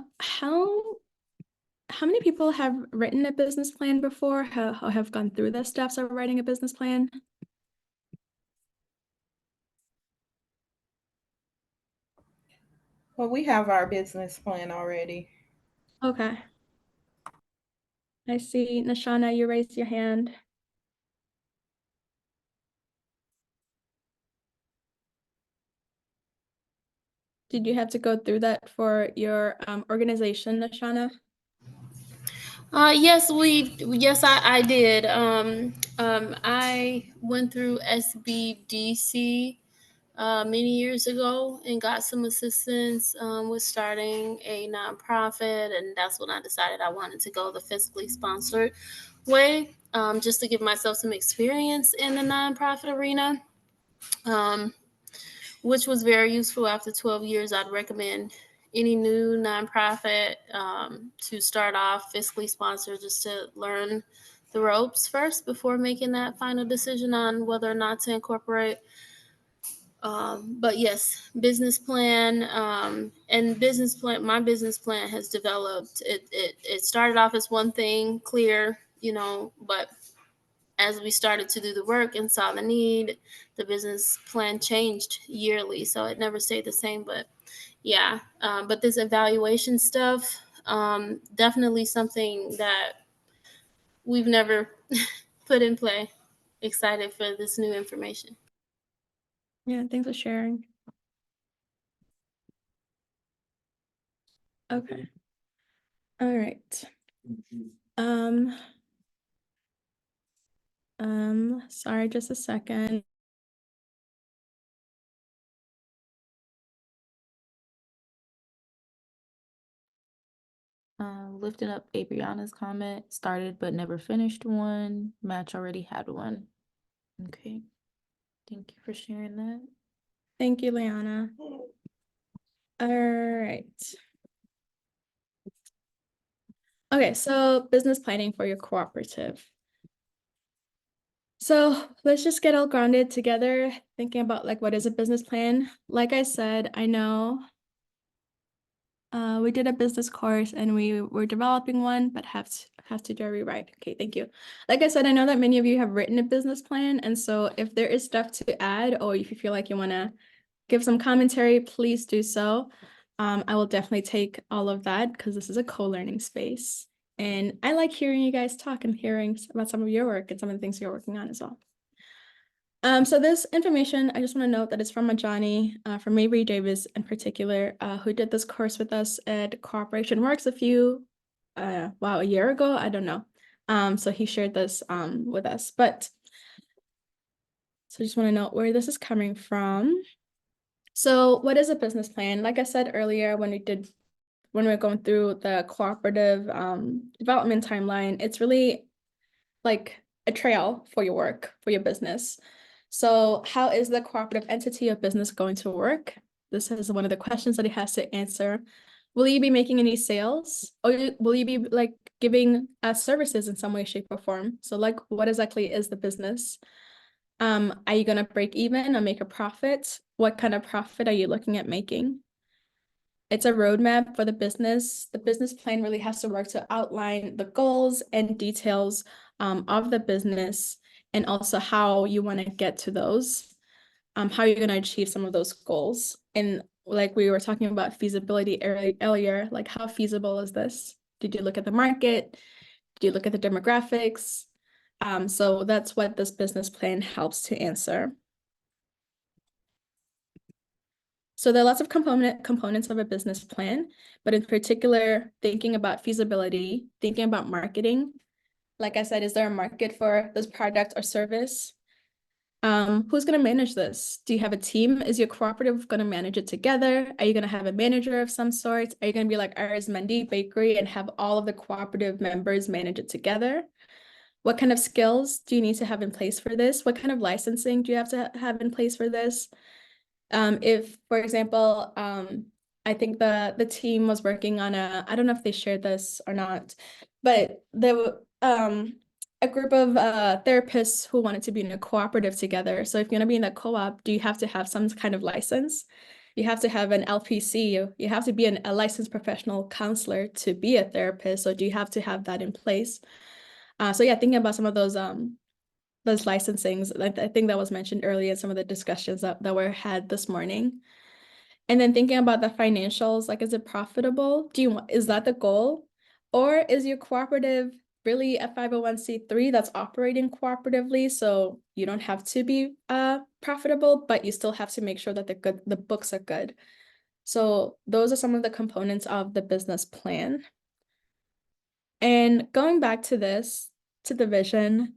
many people have written a business plan before? Have gone through the steps of writing a business plan? Well, we have our business plan already. Okay. I see, Nashana, you raised your hand. Did you have to go through that for your organization, Nashana? Yes, I did. I went through SBDC many years ago and got some assistance with starting a nonprofit, and that's when I decided I wanted to go the fiscally sponsored way, just to give myself some experience in the nonprofit arena, which was very useful. After 12 years, I'd recommend any new nonprofit to start off fiscally sponsored, just to learn the ropes first before making that final decision on whether or not to incorporate. But yes, business plan my business plan has developed. It started off as one thing, clear, but as we started to do the work and saw the need, the business plan changed yearly, so it never stayed the same. But yeah, but this evaluation stuff, definitely something that we've never put in play. Excited for this new information. Yeah, thanks for sharing. Okay. All right. Sorry, just a second. Lifting up Adriana's comment, started but never finished one. Match already had one. Okay. Thank you for sharing that. Thank you, Liana. All right. Okay, so business planning for your cooperative. So let's just get all grounded together, thinking about like what is a business plan. Like I said, I know we did a business course and we were developing one, but have to do a rewrite. Okay, thank you. Like I said, I know that many of you have written a business plan, and so if there is stuff to add, or if you feel like you want to give some commentary, please do so. I will definitely take all of that because this is a co-learning space. And I like hearing you guys talk and hearing about some of your work and some of the things you're working on as well. So this information, I just want to note that it's from Ajani, from Mabry Davis in particular, who did this course with us at Cooperation Works a year ago, I don't know. So he shared this with us, so I just want to note where this is coming from. So what is a business plan? Like I said earlier, when we were going through the cooperative development timeline, it's really like a trail for your work, for your business. So how is the cooperative entity of business going to work? This is one of the questions that he has to answer. Will you be making any sales, or will you be like giving services in some way, shape, or form? So like, what exactly is the business? Are you gonna break even or make a profit? What kind of profit are you looking at making? It's a roadmap for the business. The business plan really has to work to outline the goals and details of the business, and also how you want to get to those, how you're going to achieve some of those goals. And like we were talking about feasibility earlier, like how feasible is this? Did you look at the market? Did you look at the demographics? So that's what this business plan helps to answer. So there are lots of components of a business plan, but in particular, thinking about feasibility, thinking about marketing. Like I said, is there a market for this product or service? Who's going to manage this? Do you have a team? Is your cooperative going to manage it together? Are you going to have a manager of some sort? Are you going to be like Arizmendi Bakery and have all of the cooperative members manage it together? What kind of skills do you need to have in place for this? What kind of licensing do you have to have in place for this? If, for example, I think the team was working on I don't know if they shared this or not, but there were a group of therapists who wanted to be in a cooperative together. So if you're gonna be in a co-op, do you have to have some kind of license? You have to have an LPC. You have to be a licensed professional counselor to be a therapist. So do you have to have that in place? So yeah, thinking about some of those licensings, I think that was mentioned earlier in some of the discussions that were had this morning. And then thinking about the financials, like, is it profitable? Is that the goal? Or is your cooperative really a 501c3 that's operating cooperatively? So you don't have to be profitable, but you still have to make sure that the books are good. So those are some of the components of the business plan. And going back to the vision,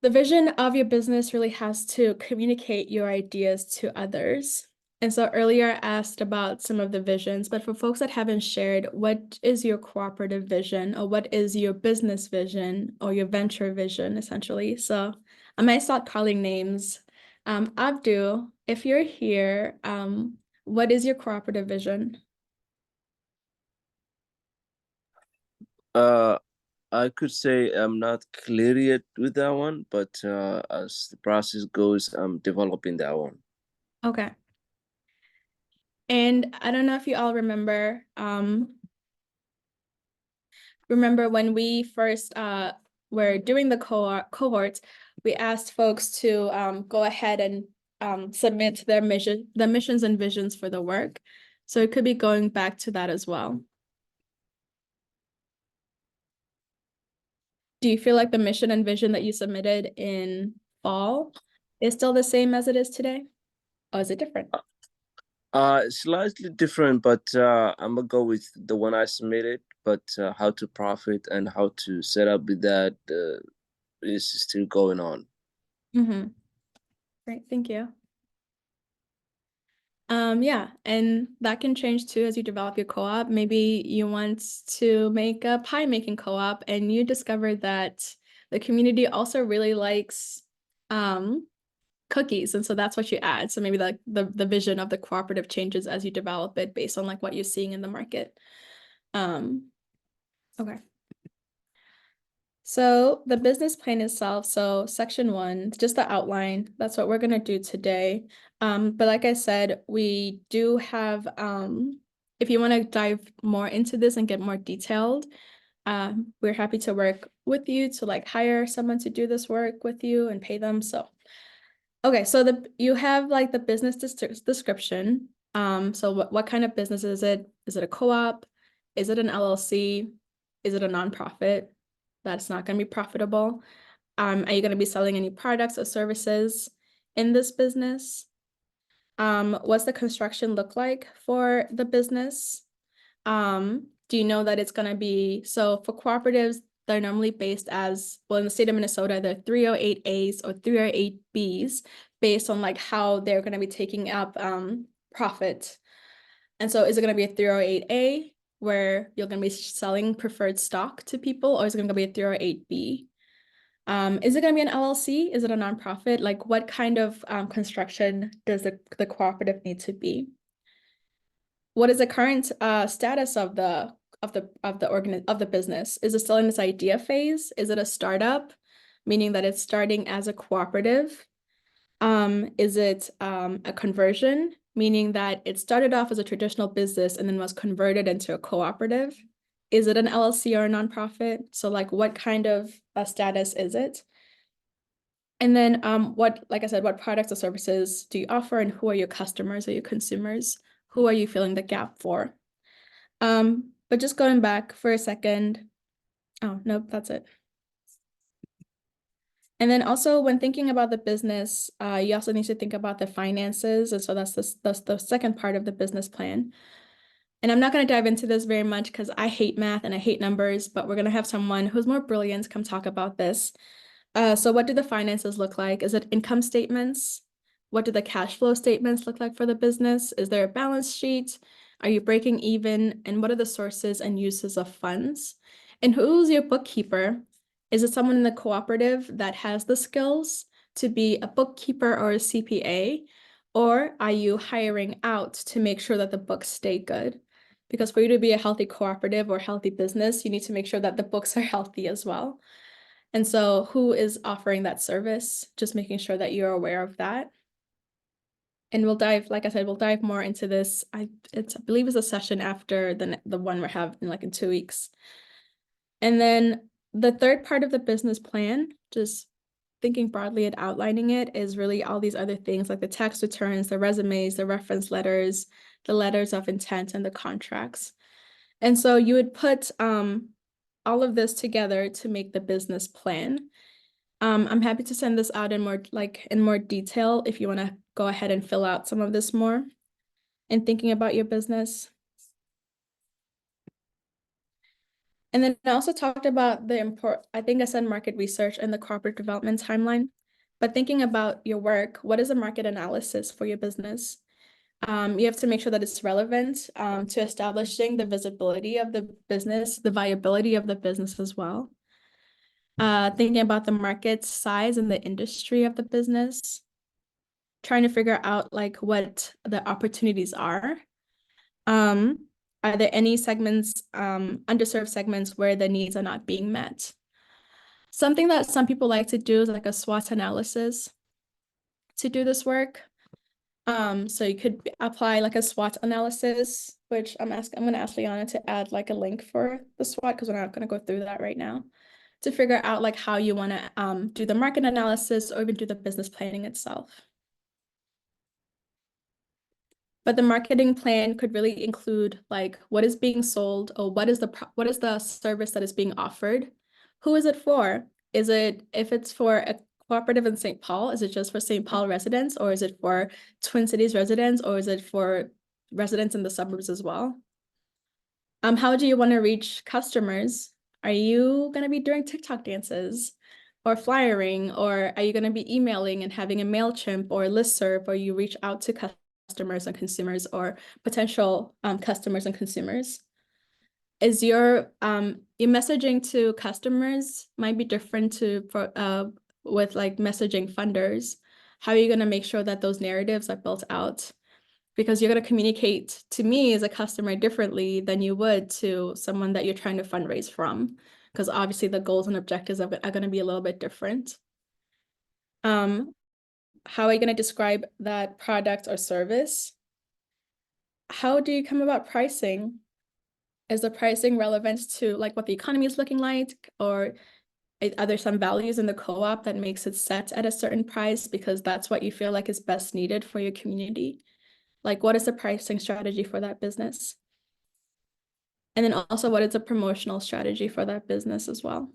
the vision of your business really has to communicate your ideas to others. And so earlier I asked about some of the visions, but for folks that haven't shared, what is your cooperative vision, or what is your business vision or your venture vision, essentially? So I might start calling names. Abdu, if you're here, what is your cooperative vision? I could say I'm not clear yet with that one, but as the process goes, I'm developing that one. Okay. And I don't know if you all remember when we first were doing the cohort, we asked folks to go ahead and submit the missions and visions for the work. So it could be going back to that as well. Do you feel like the mission and vision that you submitted in fall is still the same as it is today? Or is it different? Slightly different, but I'm gonna go with the one I submitted. But how to profit and how to set up with that is still going on. Mm-hmm. Great, thank you. Yeah, and that can change too as you develop your co-op. Maybe you want to make a pie making co-op and you discover that the community also really likes cookies, and so that's what you add. So maybe the vision of the cooperative changes as you develop it based on like what you're seeing in the market. Okay. So the business plan itself, so section 1, just the outline, that's what we're gonna do today. But like I said, we do have, if you wanna dive more into this and get more detailed, we're happy to work with you to like hire someone to do this work with you and pay them. So, okay, so you have like the business description, So what kind of business is it? Is it a co-op? Is it an LLC? Is it a nonprofit that's not going to be profitable? Are you going to be selling any products or services in this business? What's the construction look like for the business? Do you know that it's going to be, so for cooperatives, they're normally based as, well, in the state of Minnesota, they're 308As or 308Bs based on like how they're going to be taking up profit. And so is it going to be a 308A where you're going to be selling preferred stock to people, or is it going to be a 308B? Is it going to be an LLC? Is it a nonprofit? Like what kind of construction does the cooperative need to be? What is the current status of the business? Is it still in its idea phase? Is it a startup, meaning that it's starting as a cooperative? Is it a conversion, meaning that it started off as a traditional business and then was converted into a cooperative? Is it an LLC or a nonprofit? So like what kind of status is it? And then like I said, what products or services do you offer, and who are your customers or your consumers? Who are you filling the gap for? But just going back for a second. Oh, nope, that's it. And then also when thinking about the business, you also need to think about the finances. And so that's the second part of the business plan. And I'm not going to dive into this very much because I hate math and I hate numbers, but we're going to have someone who's more brilliant come talk about this. So what do the finances look like? Is it income statements? What do the cash flow statements look like for the business? Is there a balance sheet? Are you breaking even? And what are the sources and uses of funds? And who's your bookkeeper? Is it someone in the cooperative that has the skills to be a bookkeeper or a CPA? Or are you hiring out to make sure that the books stay good? Because for you to be a healthy cooperative or healthy business, you need to make sure that the books are healthy as well. And so who is offering that service? Just making sure that you're aware of that. And we'll dive, like I said, we'll dive more into this. I believe it's a session after the one we're having like in 2 weeks. And then the third part of the business plan, just thinking broadly and outlining it, is really all these other things like the tax returns, the resumes, the reference letters, the letters of intent, and the contracts. And so you would put all of this together to make the business plan. I'm happy to send this out in more detail if you want to go ahead and fill out some of this more in thinking about your business. And then I also talked about I think I said market research and the corporate development timeline, but thinking about your work, what is a market analysis for your business? You have to make sure that it's relevant to establishing the visibility of the business, the viability of the business as well. Thinking about the market size and the industry of the business, trying to figure out like what the opportunities are. Are there any segments, underserved segments where the needs are not being met? Something that some people like to do is like a SWOT analysis to do this work. So you could apply like a SWOT analysis, which I'm going to ask Liana to add like a link for the SWOT because we're not going to go through that right now, to figure out like how you want to do the market analysis or even do the business planning itself. But the marketing plan could really include like what is being sold, or what is the service that is being offered? Who is it for? If it's for a cooperative in St. Paul, is it just for St. Paul residents, or is it for Twin Cities residents, or is it for residents in the suburbs as well? How do you want to reach customers? Are you going to be doing TikTok dances or flyering, or are you going to be emailing and having a MailChimp or a listserv, or you reach out to customers and consumers or potential customers and consumers? Is your messaging to customers might be different with like messaging funders? How are you going to make sure that those narratives are built out? Because you're going to communicate to me as a customer differently than you would to someone that you're trying to fundraise from, because obviously the goals and objectives are going to be a little bit different. How are you going to describe that product or service? How do you come about pricing? Is the pricing relevant to like what the economy is looking like, or are there some values in the co-op that makes it set at a certain price because that's what you feel like is best needed for your community? Like, what is the pricing strategy for that business? And then also, what is the promotional strategy for that business as well?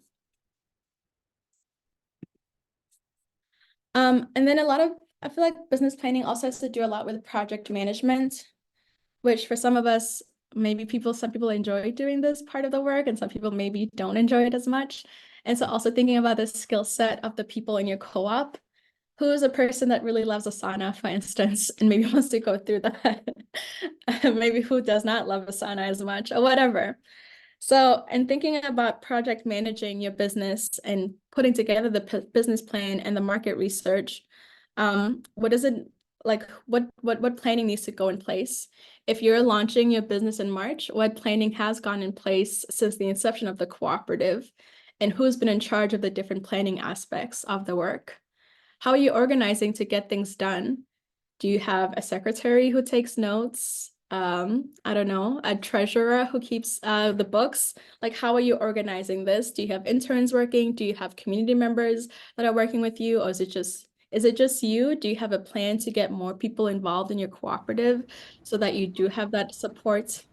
And then I feel like business planning also has to do a lot with project management, which for some of us, some people enjoy doing this part of the work, and some people maybe don't enjoy it as much. And so also thinking about the skill set of the people in your co-op. Who is a person that really loves Asana, for instance, and maybe wants to go through that? Maybe who does not love Asana as much or whatever. So, and thinking about project managing your business and putting together the business plan and the market research, what is it like? What planning needs to go in place? If you're launching your business in March, what planning has gone in place since the inception of the cooperative, and who's been in charge of the different planning aspects of the work? How are you organizing to get things done? Do you have a secretary who takes notes? I don't know, a treasurer who keeps the books? Like, how are you organizing this? Do you have interns working? Do you have community members that are working with you? Or is it just you? Do you have a plan to get more people involved in your cooperative so that you do have that support?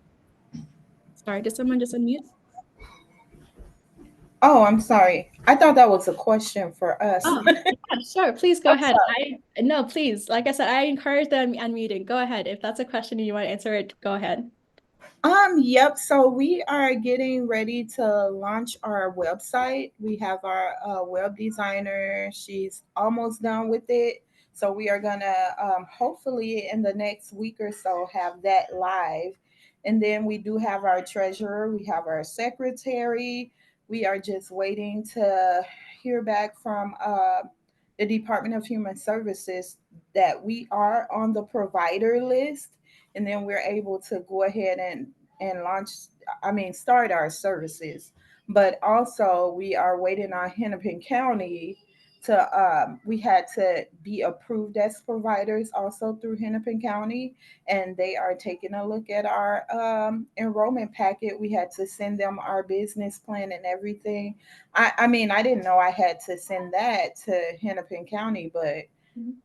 Sorry, did someone just unmute? Oh, I'm sorry. I thought that was a question for us. Oh, yeah, sure. Please go I'm ahead. sorry. No, please. Like I said, I encourage the unmuting. Go ahead. If that's a question and you want to answer it, go ahead. Yep. So we are getting ready to launch our website. We have our web designer. She's almost done with it. So we are gonna hopefully in the next week or so have that live. And then we do have our treasurer. We have our secretary. We are just waiting to hear back from the Department of Human Services that we are on the provider list, and then we're able to go ahead and launch, start our services. But also we are waiting on Hennepin County to we had to be approved as providers also through Hennepin County, and they are taking a look at our enrollment packet. We had to send them our business plan and everything. I didn't know I had to send that to Hennepin County, but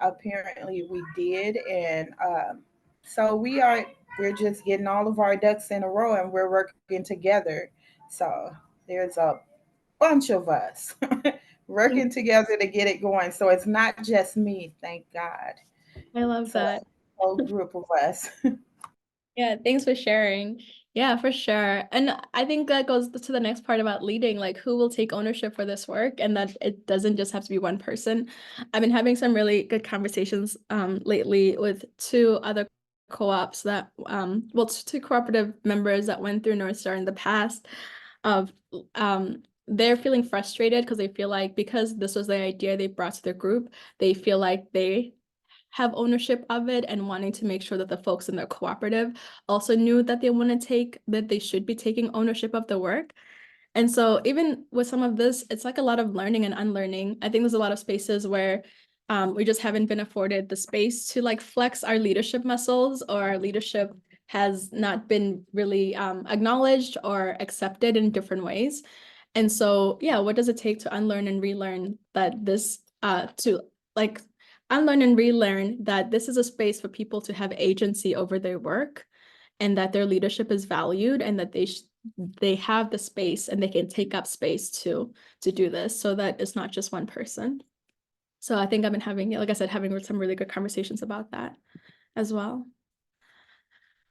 apparently we did. And so we're just getting all of our ducks in a row, and we're working together. So there's a bunch of us working together to get it going. So it's not just me, thank God. I love that. A whole group of us. Yeah, thanks for sharing. Yeah, for sure. And I think that goes to the next part about leading, like who will take ownership for this work, and that it doesn't just have to be one person. I've been having some really good conversations lately with two other co-ops that two cooperative members that went through North Star in the past of they're feeling frustrated because they feel like because this was the idea they brought to the group, they feel like they have ownership of it and wanting to make sure that the folks in their cooperative also knew that they should be taking ownership of the work. And so even with some of this, it's like a lot of learning and unlearning. I think there's a lot of spaces where we just haven't been afforded the space to like flex our leadership muscles, or our leadership has not been really acknowledged or accepted in different ways. And so, yeah, what does it take to unlearn and relearn that unlearn and relearn that this is a space for people to have agency over their work, and that their leadership is valued, and that they have the space and they can take up space to do this, so that it's not just one person. So I think I've been having, like I said, having some really good conversations about that as well.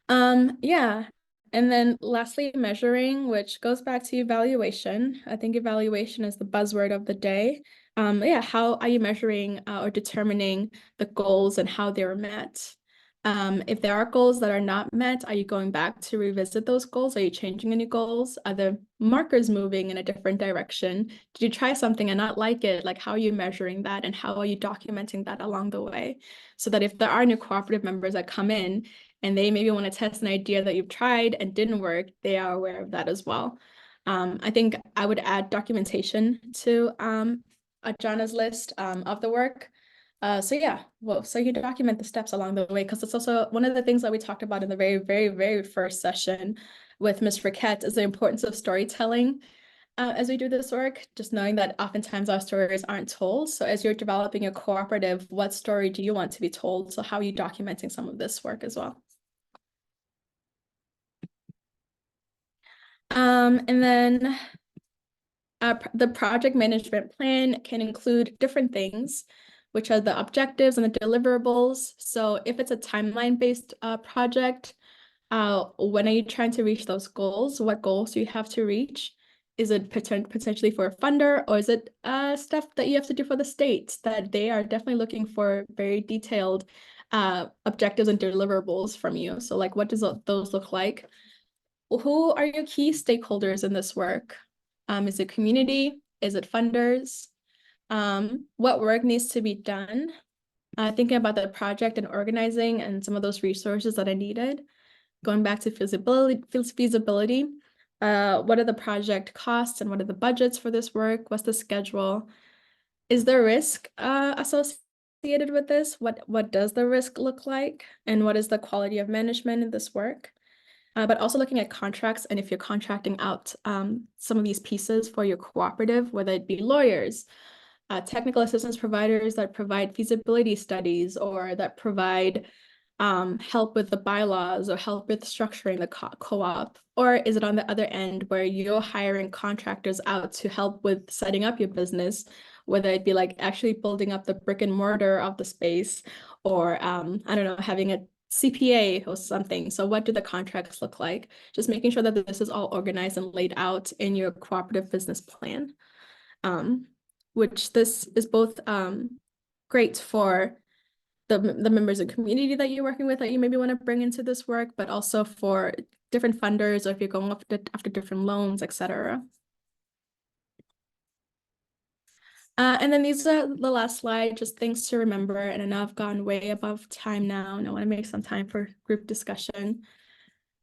Yeah. And then lastly, measuring, which goes back to evaluation. I think evaluation is the buzzword of the day. Yeah, how are you measuring or determining the goals and how they're met? If there are goals that are not met, are you going back to revisit those goals? Are you changing any goals? Are the markers moving in a different direction? Did you try something and not like it? Like, how are you measuring that, and how are you documenting that along the way? So that if there are new cooperative members that come in and they maybe want to test an idea that you've tried and didn't work, they are aware of that as well. I think I would add documentation to Jana's list of the work. So you document the steps along the way, because it's also one of the things that we talked about in the very, very, very first session with Ms. Riquette is the importance of storytelling. as we do this work, just knowing that oftentimes our stories aren't told. So as you're developing a cooperative, what story do you want to be told? So how are you documenting some of this work as well? And then the project management plan can include different things, which are the objectives and the deliverables. So if it's a timeline-based project, when are you trying to reach those goals? What goals do you have to reach? Is it potentially for a funder, or is it stuff that you have to do for the state that they are definitely looking for very detailed objectives and deliverables from you? So like, what does those look like? Who are your key stakeholders in this work? Is it community? Is it funders? What work needs to be done? Thinking about the project and organizing and some of those resources that I needed. Going back to feasibility, what are the project costs and what are the budgets for this work? What's the schedule? Is there risk associated with this? What does the risk look like? And what is the quality of management in this work? But also looking at contracts, and if you're contracting out some of these pieces for your cooperative, whether it be lawyers, technical assistance providers that provide feasibility studies or that provide help with the bylaws or help with structuring the co-op? Or is it on the other end where you're hiring contractors out to help with setting up your business, whether it be like actually building up the brick and mortar of the space or I don't know, having a CPA or something. So what do the contracts look like? Just making sure that this is all organized and laid out in your cooperative business plan, which this is both great for the members of community that you're working with that you maybe want to bring into this work, but also for different funders or if you're going after different loans, etc. And then these are the last slide, just things to remember. And I know I've gone way above time now, and I want to make some time for group discussion.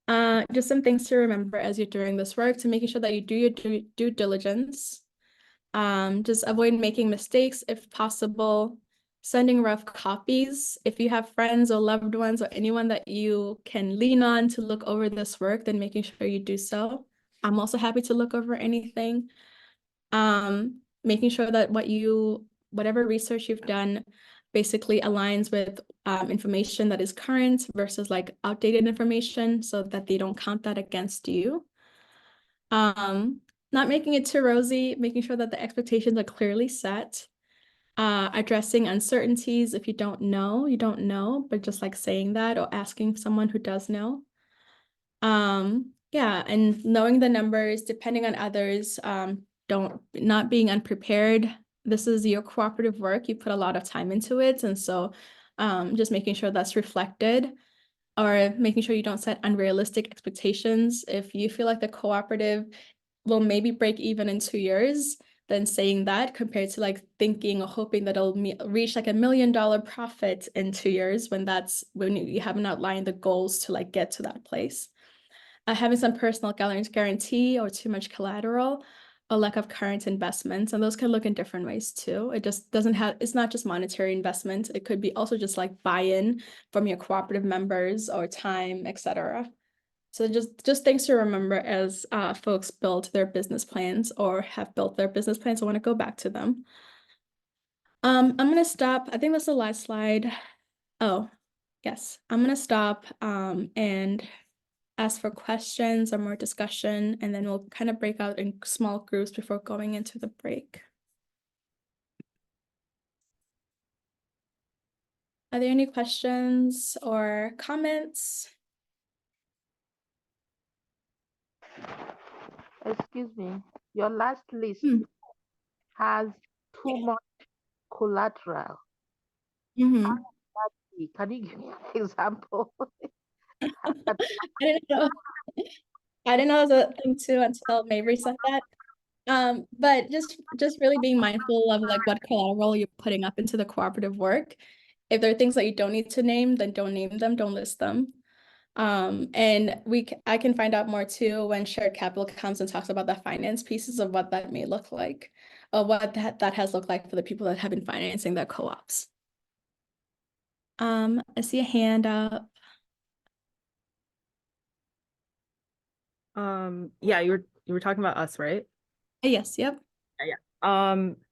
Just some things to remember as you're doing this work, to making sure that you do your due diligence. Just avoid making mistakes if possible. Sending rough copies. If you have friends or loved ones or anyone that you can lean on to look over this work, then making sure you do so. I'm also happy to look over anything. Making sure that whatever research you've done basically aligns with information that is current versus like outdated information so that they don't count that against you. Not making it too rosy, making sure that the expectations are clearly set. Addressing uncertainties. If you don't know, you don't know, but just like saying that or asking someone who does know. Yeah, and knowing the numbers, depending on others, not being unprepared. This is your cooperative work. You put a lot of time into it. And so just making sure that's reflected, or making sure you don't set unrealistic expectations. If you feel like the cooperative will maybe break even in 2 years, then saying that compared to like thinking or hoping that it'll reach like $1 million profit in 2 years when you haven't outlined the goals to like get to that place. Having some personal guarantee or too much collateral, a lack of current investments, and those can look in different ways too. It just doesn't have, it's not just monetary investment. It could be also just like buy-in from your cooperative members or time, etc. So just things to remember as folks build their business plans or have built their business plans. I want to go back to them. I'm going to stop. I think that's the last slide. Oh, yes. I'm going to stop and ask for questions or more discussion, and then we'll kind of break out in small groups before going into the break. Are there any questions or comments? Excuse me, your last list has too much collateral. Can you give me an example? I didn't know. I didn't know it was a thing too until Mabry said that. But just really being mindful of like what collateral you're putting up into the cooperative work. If there are things that you don't need to name, then don't name them, don't list them. And I can find out more too when shared capital comes and talks about the finance pieces of what that may look like, or what that has looked like for the people that have been financing their co-ops. I see a hand up. Yeah, you were talking about us, right? Yes, yep. Yeah.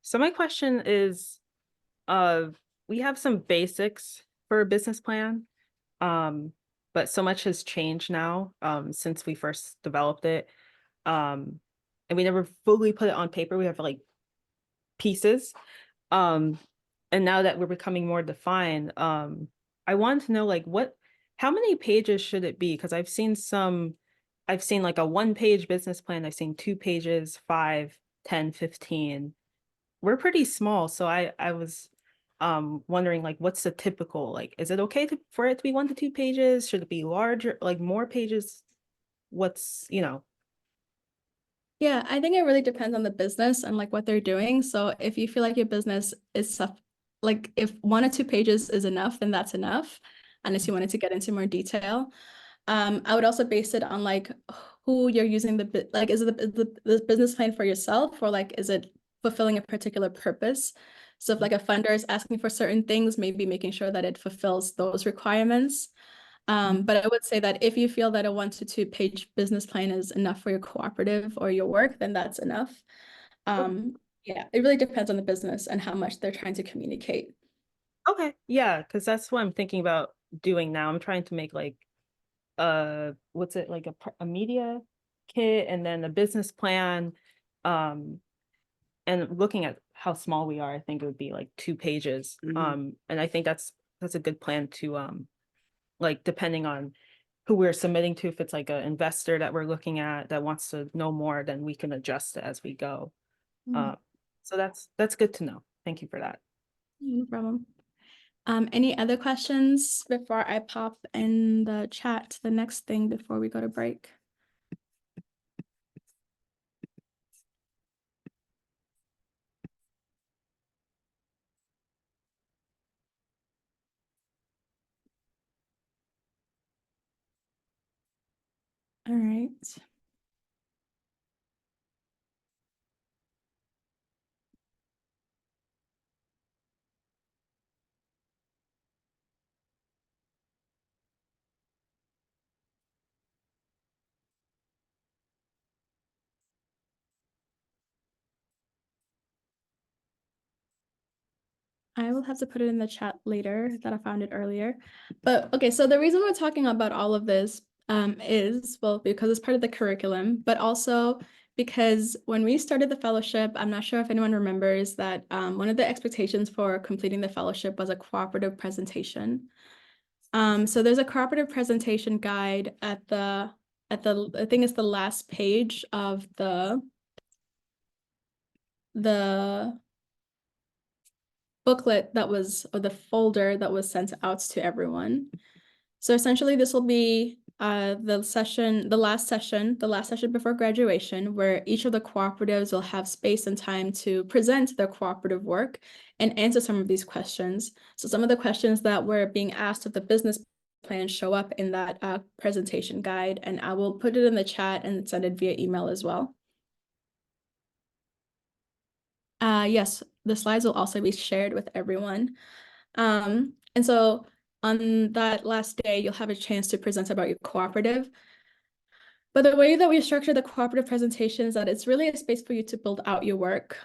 So my question is, we have some basics for a business plan, but so much has changed now, since we first developed it. And we never fully put it on paper. We have like pieces. Um, and now that we're becoming more defined, I wanted to know like how many pages should it be? Because I've seen like a 1-page business plan. I've seen 2 pages, 5, 10, 15. We're pretty small. So I was wondering like what's the typical, like, is it okay for it to be 1 to 2 pages? Should it be larger, like more pages? What's, Yeah, I think it really depends on the business and like what they're doing. So if you feel like your business is like if 1 or 2 pages is enough, then that's enough, unless you wanted to get into more detail. I would also base it on like who you're using like is it the business plan for yourself, or like is it fulfilling a particular purpose? So if like a funder is asking for certain things, maybe making sure that it fulfills those requirements. But I would say that if you feel that a 1 to 2 page business plan is enough for your cooperative or your work, then that's enough. Yeah, it really depends on the business and how much they're trying to communicate. Okay, yeah, because that's what I'm thinking about doing now. I'm trying to make like what's it, like a media kit and then a business plan. Um, and looking at how small we are, I think it would be like 2 pages. And I think that's a good plan to like depending on who we're submitting to, if it's like an investor that we're looking at that wants to know more, then we can adjust it as we go. So that's good to know. Thank you for that. No problem. Any other questions before I pop in the chat the next thing before we go to break? All right. I will have to put it in the chat later that I found it earlier. But okay, so the reason we're talking about all of this is, well, because it's part of the curriculum, but also because when we started the fellowship, I'm not sure if anyone remembers that one of the expectations for completing the fellowship was a cooperative presentation. So there's a cooperative presentation guide at the I think it's the last page of the booklet that was, or the folder that was sent out to everyone. So essentially this will be the last session before graduation, where each of the cooperatives will have space and time to present their cooperative work and answer some of these questions. So some of the questions that were being asked of the business plan show up in that presentation guide, and I will put it in the chat and send it via email as well. Yes, the slides will also be shared with everyone. And so on that last day, you'll have a chance to present about your cooperative. But the way that we structure the cooperative presentation is that it's really a space for you to build out your work.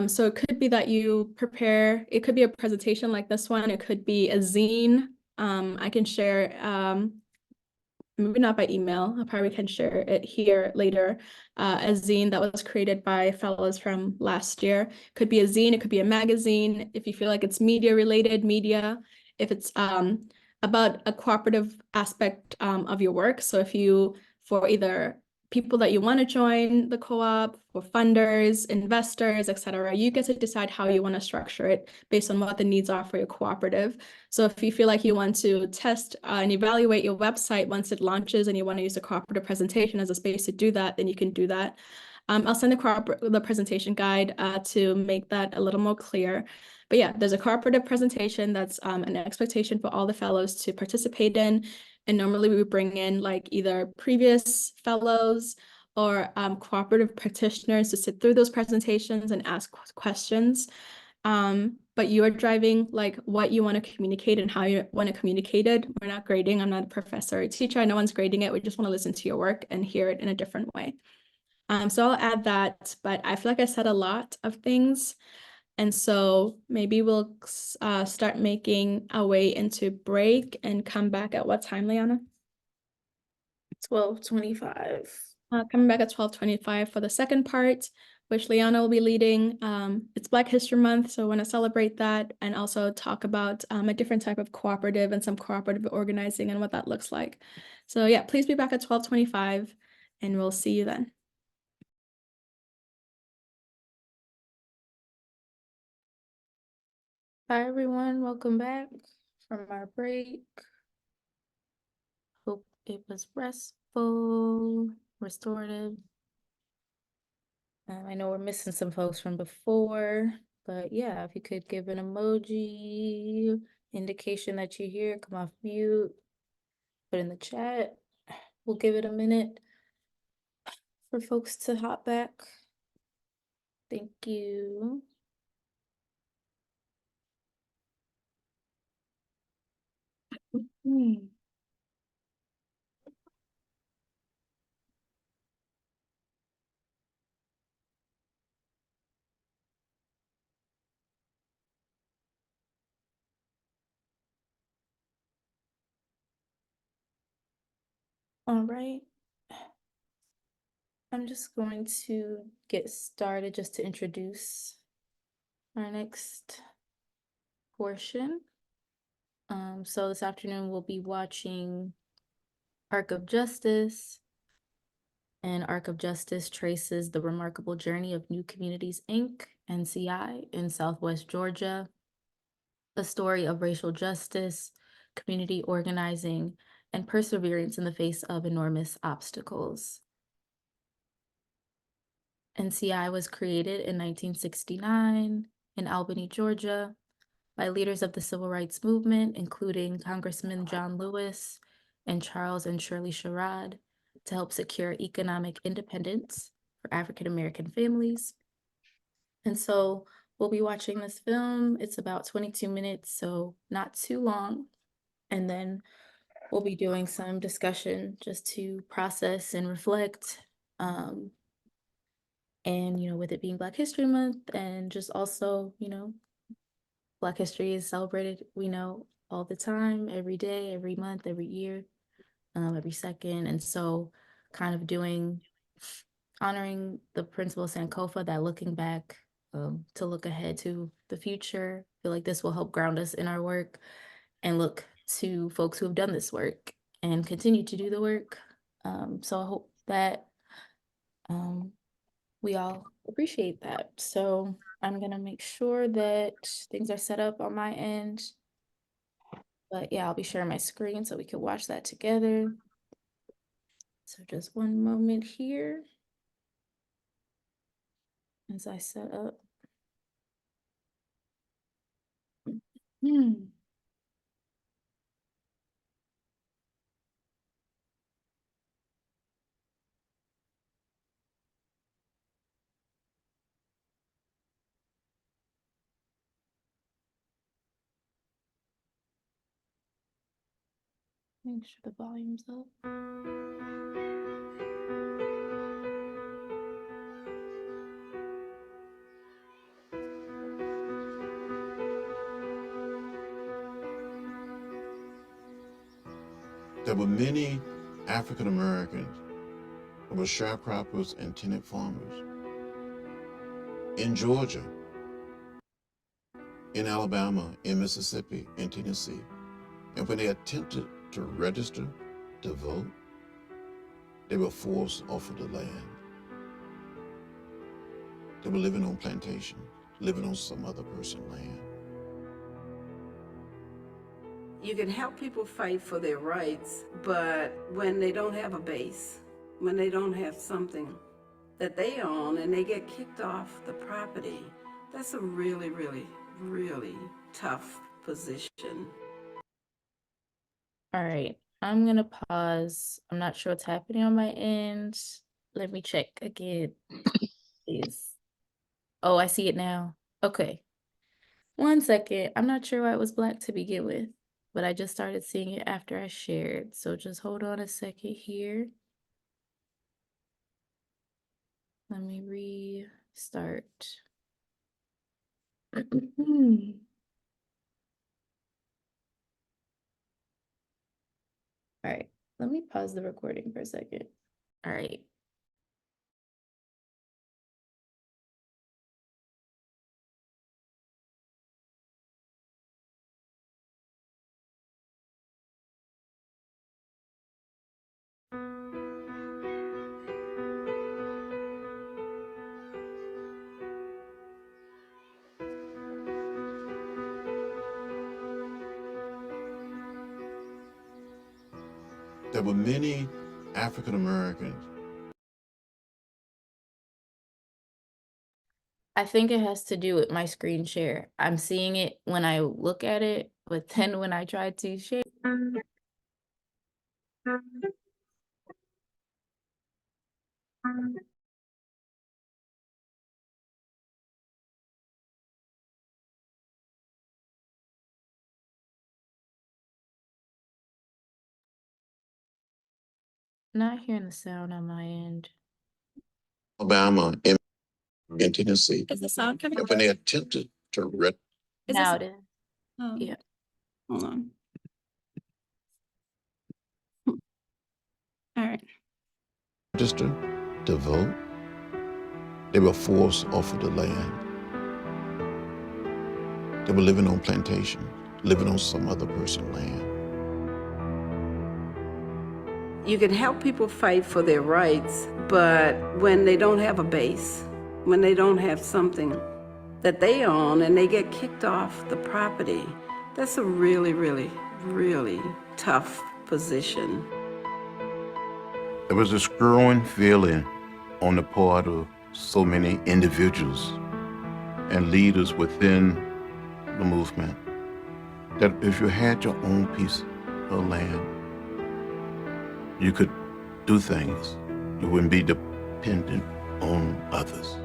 So it could be that you prepare, it could be a presentation like this one, it could be a zine. I can share maybe not by email. I probably can share it here later. A zine that was created by fellows from last year. Could be a zine, it could be a magazine. If you feel like it's media related, media. If it's about a cooperative aspect of your work. So if you, for either people that you want to join the co-op, for funders, investors, etc., you get to decide how you want to structure it based on what the needs are for your cooperative. So if you feel like you want to test and evaluate your website once it launches and you want to use a cooperative presentation as a space to do that, then you can do that. I'll send the presentation guide to make that a little more clear. But yeah, there's a cooperative presentation that's an expectation for all the fellows to participate in. And normally we would bring in like either previous fellows or cooperative practitioners to sit through those presentations and ask questions. But you are driving like what you want to communicate and how you want to communicate it. We're not grading. I'm not a professor or teacher. No one's grading it. We just want to listen to your work and hear it in a different way. So I'll add that, but I feel like I said a lot of things. And so maybe we'll start making our way into break and come back at what time, Liana? 12:25. Coming back at 12:25 for the second part, which Liana will be leading. It's Black History Month, so I want to celebrate that and also talk about a different type of cooperative and some cooperative organizing and what that looks like. So yeah, please be back at 12:25 and we'll see you then. Hi, everyone. Welcome back from our break. Hope it was restful, restorative. I know we're missing some folks from before, but yeah, if you could give an emoji, indication that you're here, come off mute, put in the chat. We'll give it a minute for folks to hop back. Thank you. All right. I'm just going to get started just to introduce our next portion. So this afternoon we'll be watching Arc of Justice, and Arc of Justice traces the remarkable journey of New Communities, Inc., NCI, in Southwest Georgia, a story of racial justice, community organizing, and perseverance in the face of enormous obstacles. NCI was created in 1969 in Albany, Georgia, by leaders of the civil rights movement, including Congressman John Lewis and Charles and Shirley Sherrod, to help secure economic independence for African American families. And so we'll be watching this film. It's about 22 minutes, so not too long. And then we'll be doing some discussion just to process and reflect. And, with it being Black History Month and just also, Black history is celebrated, we know, all the time, every day, every month, every year, every second. And so kind of honoring the principle of Sankofa, that looking back to look ahead to the future. I feel like this will help ground us in our work and look to folks who have done this work and continue to do the work. So I hope that we all appreciate that. So I'm gonna make sure that things are set up on my end. But yeah, I'll be sharing my screen so we can watch that together. So just one moment here as I set up. Make sure the volume's up. There were many African Americans who were sharecroppers and tenant farmers in Georgia, in Alabama, in Mississippi, in Tennessee. And when they attempted to register to vote, they were forced off of the land. They were living on plantations, living on some other person's land. You can help people fight for their rights, but when they don't have a base, when they don't have something that they own and they get kicked off the property, that's a really, really, really tough position. All right, I'm gonna pause. I'm not sure what's happening on my end. Let me check again, please. Oh, I see it now. Okay. 1 second. I'm not sure why it was black to begin with, but I just started seeing it after I shared. So just hold on a second here. Let me restart. All right, let me pause the recording for a second. All right. There were many African Americans. I think it has to do with my screen share. I'm seeing it when I look at it, but then when I try to share. Not hearing the sound on my end. Alabama in Tennessee. Is the sound coming? And when they attempted to Now it is. Oh, Yeah. hold on. All right. register to vote, they were forced off of the land. They were living on plantation, living on some other person's land. You can help people fight for their rights, but when they don't have a base, when they don't have something that they own and they get kicked off the property, that's a really, really, really tough position. There was this growing feeling on the part of so many individuals and leaders within the movement that if you had your own piece of land, you could do things. You wouldn't be dependent on others.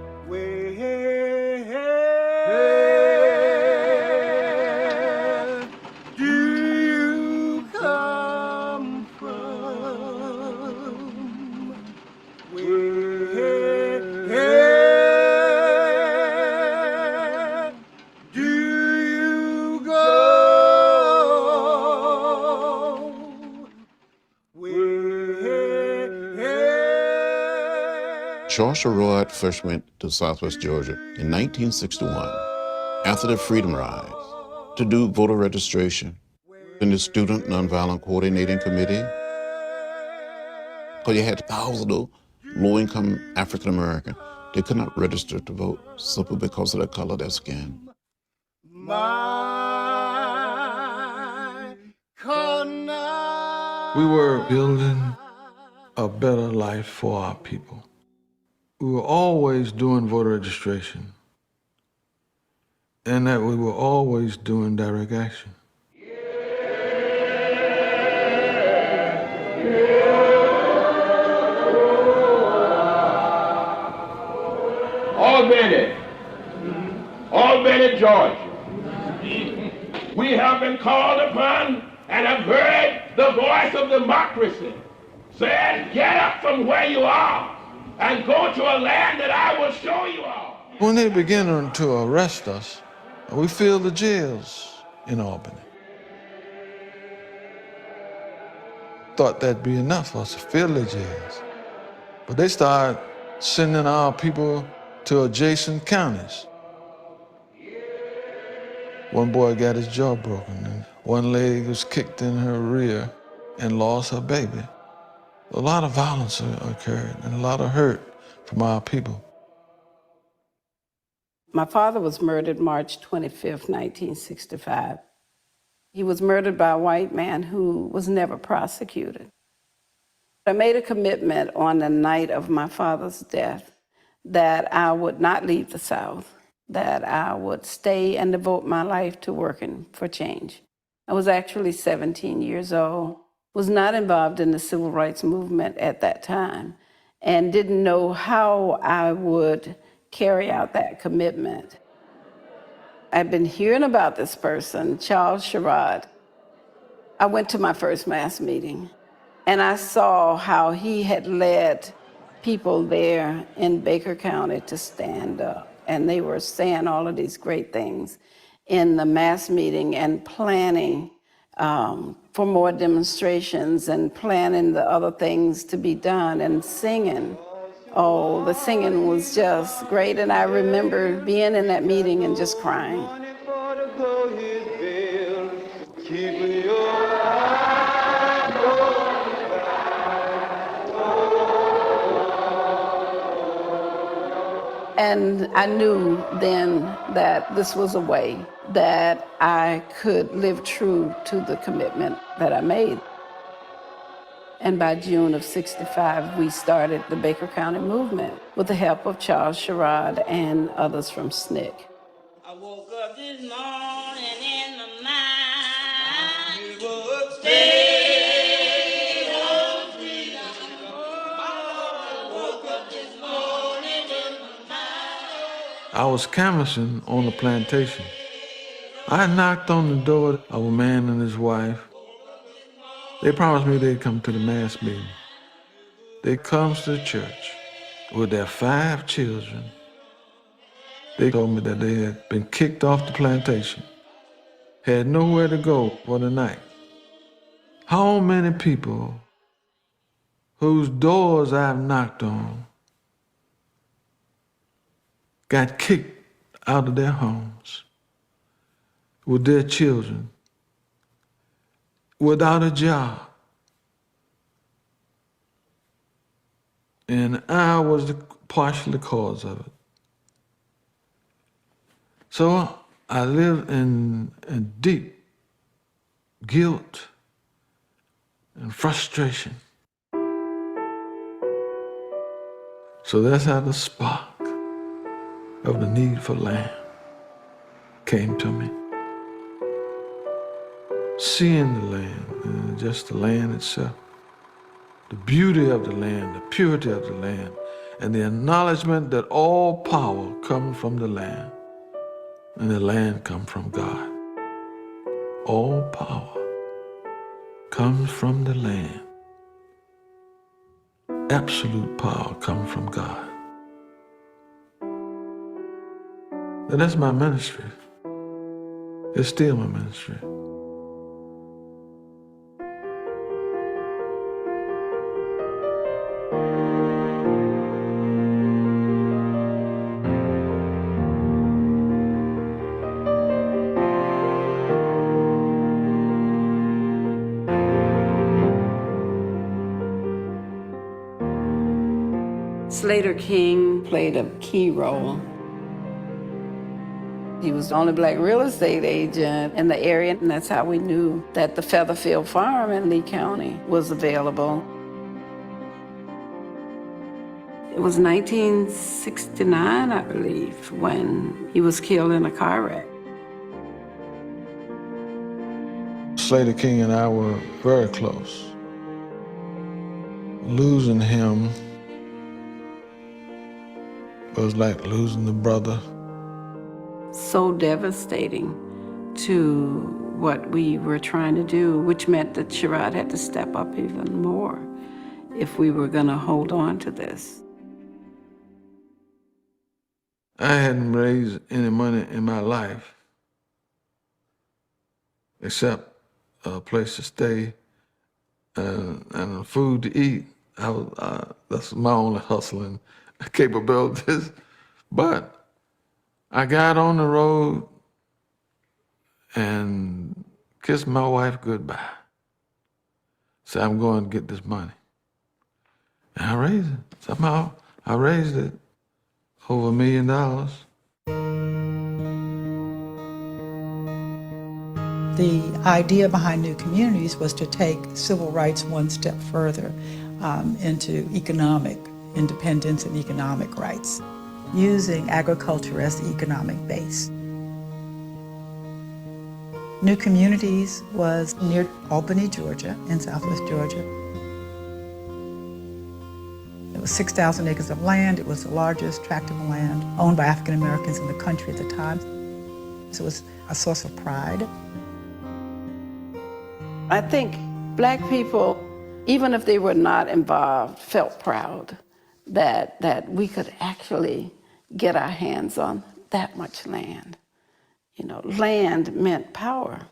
Charles Sherrod first went to Southwest Georgia in 1961 after the Freedom Rise to do voter registration in the Student Nonviolent Coordinating Committee. Because you had thousands of low-income African Americans. They could not register to vote simply because of the color of their skin. We were building a better life for our people. We were always doing voter registration, and that we were always doing direct action. Albany, Georgia. We have been called upon and have heard the voice of democracy saying, get up from where you are and go to a land that I will show you all. When they began to arrest us, we filled the jails in Albany. Thought that'd be enough for us to fill the jails. But they started sending our people to adjacent counties. One boy got his jaw broken, and one leg was kicked in her rear and lost her baby. A lot of violence occurred and a lot of hurt from our people. My father was murdered March 25th, 1965. He was murdered by a white man who was never prosecuted. I made a commitment on the night of my father's death that I would not leave the South, that I would stay and devote my life to working for change. I was actually 17 years old, was not involved in the civil rights movement at that time, and didn't know how I would carry out that commitment. I've been hearing about this person, Charles Sherrod. I went to my first mass meeting, and I saw how he had led people there in Baker County to stand up. And they were saying all of these great things in the mass meeting and planning for more demonstrations and planning the other things to be done and singing. Oh, the singing was just great. And I remember being in that meeting and just crying. And I knew then that this was a way that I could live true to the commitment that I made. And by June of '65, we started the Baker County movement with the help of Charles Sherrod and others from SNCC. I woke up this morning in my mind. You were stay on freedom. I woke up this morning in my mind. I was canvassing on the plantation. I knocked on the door of a man and his wife. They promised me they'd come to the mass meeting. They come to the church with their 5 children. They told me that they had been kicked off the plantation, had nowhere to go for the night. How many people whose doors I've knocked on got kicked out of their homes with their children, without a job? And I was partially the cause of it. So I lived in deep guilt and frustration. So that's how the spark of the need for land came to me. Seeing the land, and just the land itself, the beauty of the land, the purity of the land, and the acknowledgement that all power comes from the land, and the land comes from God. All power comes from the land. Absolute power comes from God. And that's my ministry. It's still my ministry. Slater King played a key role. He was the only Black real estate agent in the area, and that's how we knew that the Featherfield Farm in Lee County was available. It was 1969, I believe, when he was killed in a car wreck. Slater King and I were very close. Losing him was like losing a brother. So devastating to what we were trying to do, which meant that Sherrod had to step up even more if we were going to hold on to this. I hadn't raised any money in my life except a place to stay and food to eat. That's my only hustling capabilities. But I got on the road and kissed my wife goodbye. Said, I'm going to get this money. And I raised it. Somehow I raised it over $1 million. The idea behind New Communities was to take civil rights one step further into economic independence and economic rights, using agriculture as the economic base. New Communities was near Albany, Georgia, in southwest Georgia. It was 6,000 acres of land. It was the largest tract of land owned by African Americans in the country at the time. So it was a source of pride. I think Black people, even if they were not involved, felt proud that we could actually get our hands on that much land. You know, land meant power.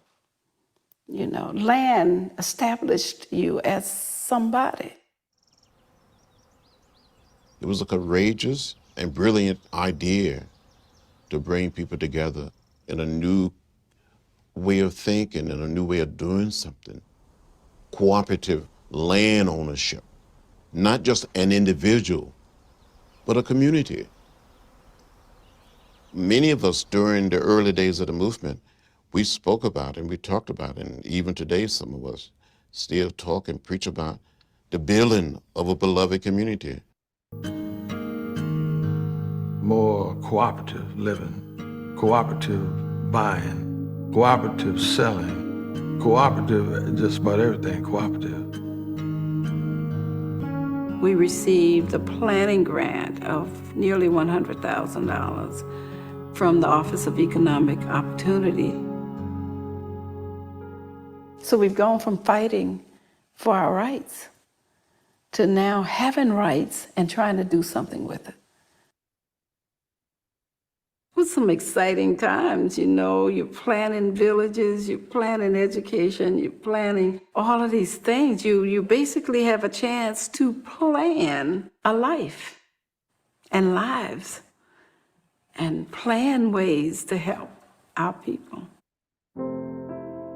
You know, land established you as somebody. It was a courageous and brilliant idea to bring people together in a new way of thinking and a new way of doing something. Cooperative land ownership, not just an individual, but a community. Many of us during the early days of the movement, we spoke about and we talked about it, and even today some of us still talk and preach about the building of a beloved community. More cooperative living, cooperative buying, cooperative selling, cooperative, just about everything cooperative. We received a planning grant of nearly $100,000 from the Office of Economic Opportunity. So we've gone from fighting for our rights to now having rights and trying to do something with it. It was some exciting times, you know, you're planning villages, you're planning education, you're planning all of these things. You basically have a chance to plan a life and lives and plan ways to help our people.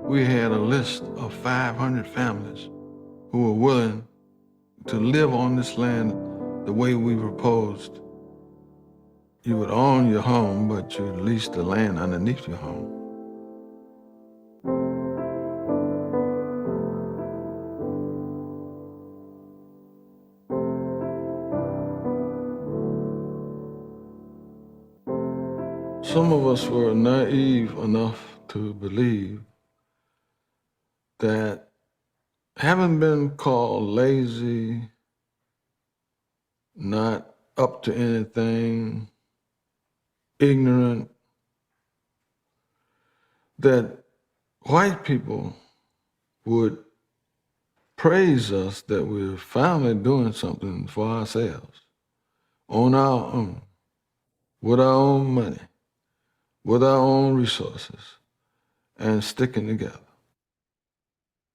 We had a list of 500 families who were willing to live on this land the way we proposed. You would own your home, but you'd lease the land underneath your home. Some of us were naive enough to believe that having been called lazy, not up to anything, ignorant, that white people would praise us that we're finally doing something for ourselves, on our own, with our own money, with our own resources, and sticking together.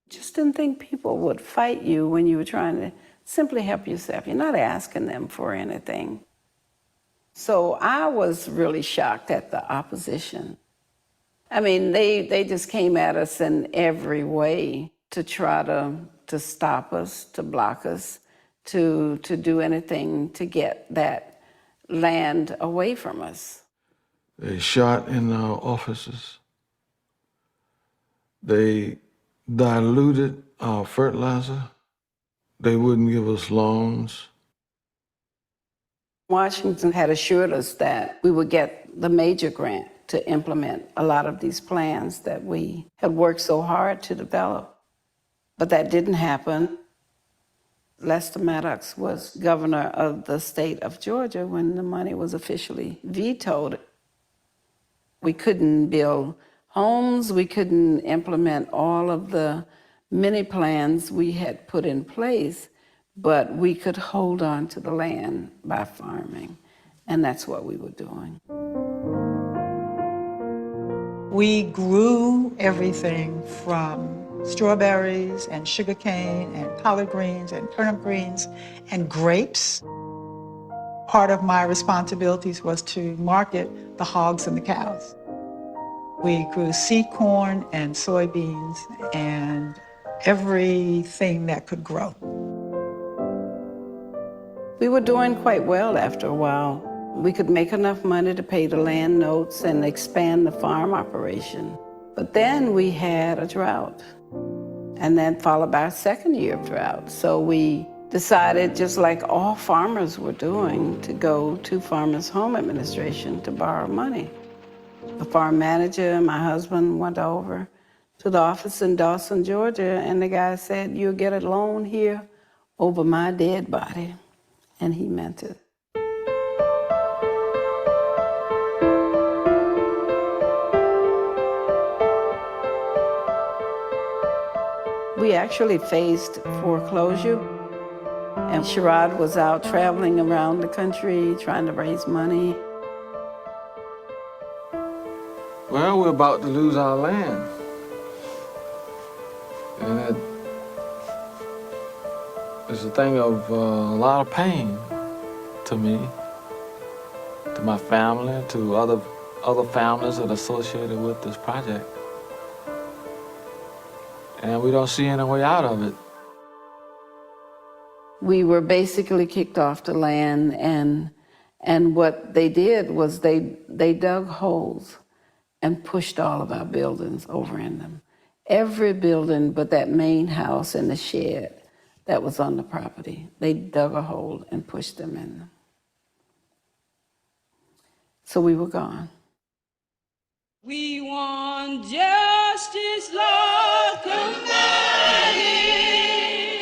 Just didn't think people would fight you when you were trying to simply help yourself. You're not asking them for anything. So I was really shocked at the opposition. I mean, they just came at us in every way to try to stop us, to block us, to do anything to get that land away from us. They shot in our offices. They diluted our fertilizer. They wouldn't give us loans. Washington had assured us that we would get the major grant to implement a lot of these plans that we had worked so hard to develop. But that didn't happen. Lester Maddox was governor of the state of Georgia when the money was officially vetoed. We couldn't build homes, we couldn't implement all of the many plans we had put in place, but we could hold on to the land by farming, and that's what we were doing. We grew everything from strawberries and sugarcane and collard greens and turnip greens and grapes. Part of my responsibilities was to market the hogs and the cows. We grew seed corn and soybeans and everything that could grow. We were doing quite well after a while. We could make enough money to pay the land notes and expand the farm operation. But then we had a drought, and then followed by a second year of drought. So we decided, just like all farmers were doing, to go to Farmers Home Administration to borrow money. The farm manager and my husband went over to the office in Dawson, Georgia, and the guy said, "You'll get a loan here over my dead body." And he meant it. We actually faced foreclosure, And Sherrod was out traveling around the country trying to raise money. Well, we're about to lose our land. And it's a thing of a lot of pain to me, to my family, to other families that are associated with this project. And we don't see any way out of it. We were basically kicked off the land, and what they did was they dug holes and pushed all of our buildings over in them. Every building but that main house and the shed that was on the property, they dug a hole and pushed them in them. So we were gone. We want justice, Lord, come down here.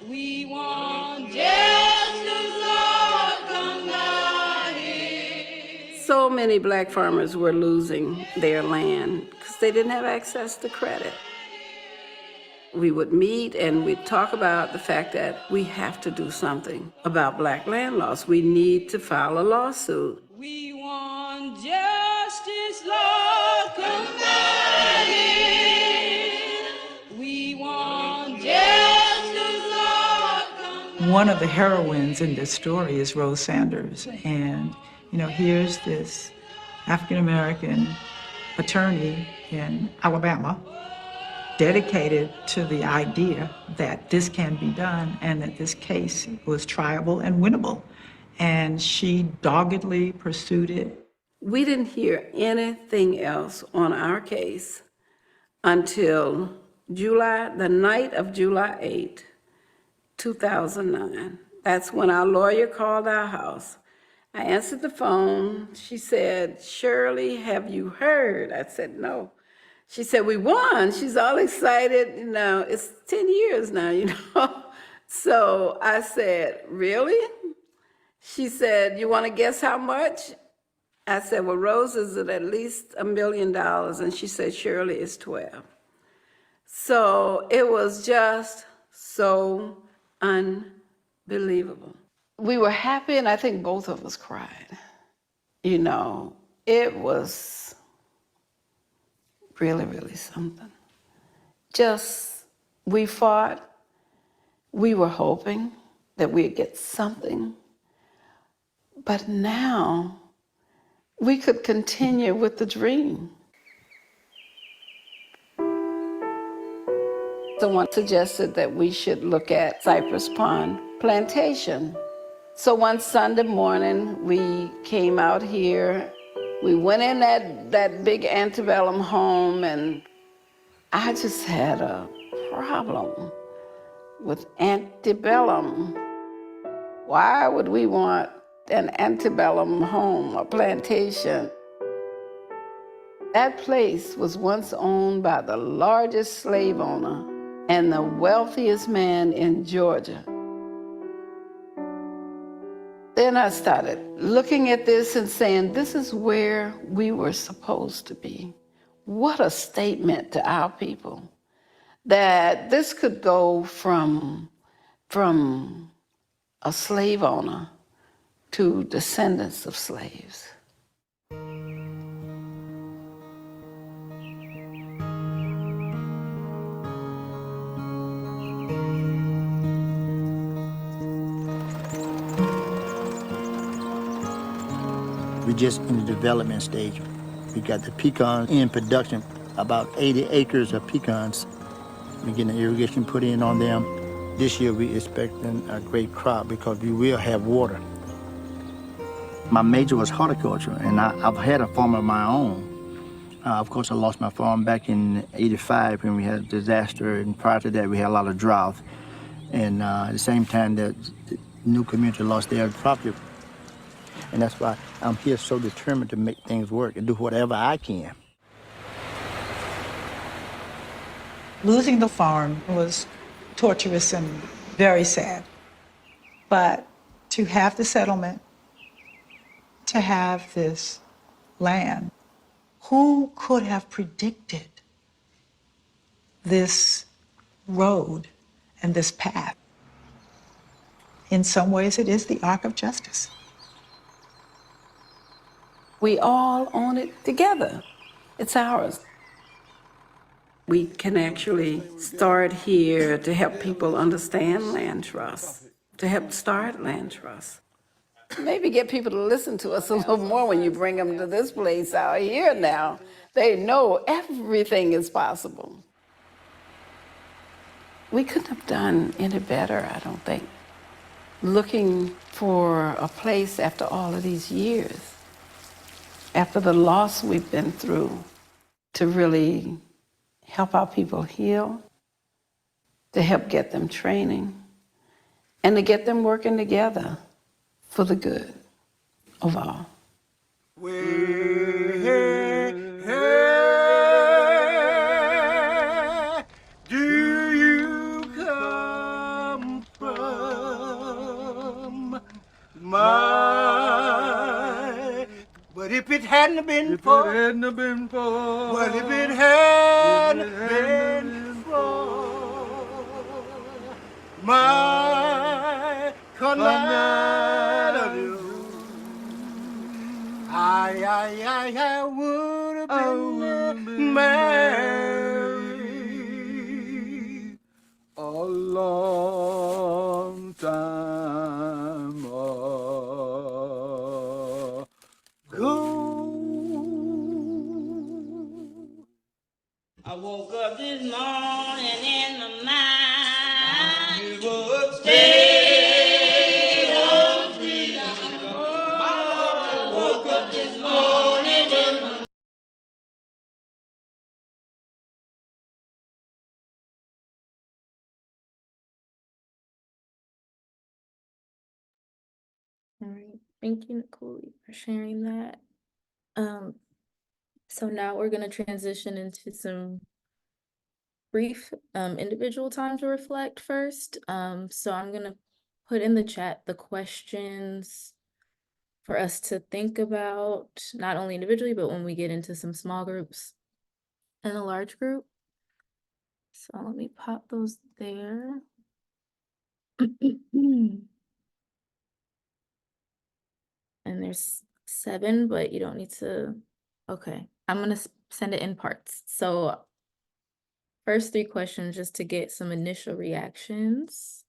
We want justice, Lord, come down here. So many black farmers were losing their land because they didn't have access to credit. We would meet and we'd talk about the fact that we have to do something about black land loss. We need to file a lawsuit. We want justice, Lord, come down here. We want justice, Lord, come down. One of the heroines in this story is Rose Sanders. And, here's this African-American attorney in Alabama dedicated to the idea that this can be done and that this case was triable and winnable. And she doggedly pursued it. We didn't hear anything else on our case until the night of July 8, 2009. That's when our lawyer called our house. I answered the phone. She said, "Shirley, have you heard?" I said, "No." She said, "We won." She's all excited. It's 10 years now, So I said, "Really?" She said, "You want to guess how much?" I said, "Well, Rose, is it at least $1 million?" And she said, "Shirley, it's 12. So it was just so unbelievable. We were happy, and I think both of us cried. It was really, really something. We fought. We were hoping that we'd get something. But now we could continue with the dream. Someone suggested that we should look at Cypress Pond Plantation. So one Sunday morning, we came out here. We went in that big antebellum home, and I just had a problem with antebellum. Why would we want an antebellum home, a plantation? That place was once owned by the largest slave owner and the wealthiest man in Georgia. Then I started looking at this and saying, this is where we were supposed to be. What a statement to our people, that this could go from a slave owner to descendants of slaves. We're just in the development stage. We got the pecans in production, about 80 acres of pecans. We're getting the irrigation put in on them. This year we're expecting a great crop because we will have water. My major was horticulture, and I've had a farm of my own. Of course, I lost my farm back in '85 when we had a disaster, and prior to that we had a lot of drought. And at the same time that the new community lost their property. And that's why I'm here so determined to make things work and do whatever I can. Losing the farm was torturous and very sad. But to have the settlement, to have this land, who could have predicted this road and this path? In some ways, it is the arc of justice. We all own it together. It's ours. We can actually start here to help people understand land trusts, to help start land trusts. Maybe get people to listen to us a little more when you bring them to this place out here now. They know everything is possible. We couldn't have done any better, I don't think. Looking for a place after all of these years, after the loss we've been through, to really help our people heal, to help get them training, and to get them working together for the good of all. Do you come from? My, but if it hadn't been for, well, if it hadn't been for my Canada, I would have been married a long time ago. I woke up this morning in my mind. It was day of freedom. I woke up this morning in my All right. Thank you, Nicole, for sharing that. So now we're going to transition into some brief individual time to reflect first. So I'm going to put in the chat the questions for us to think about, not only individually, but when we get into some small groups and a large group. So let me pop those there. And there's 7, but you don't need to. Okay, I'm gonna send it in parts. So first 3 questions just to get some initial reactions.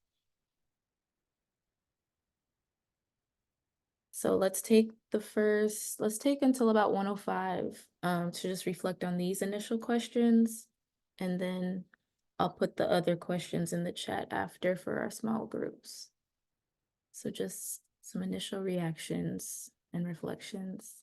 So let's take until about 105 to just reflect on these initial questions, and then I'll put the other questions in the chat after for our small groups. So just some initial reactions and reflections.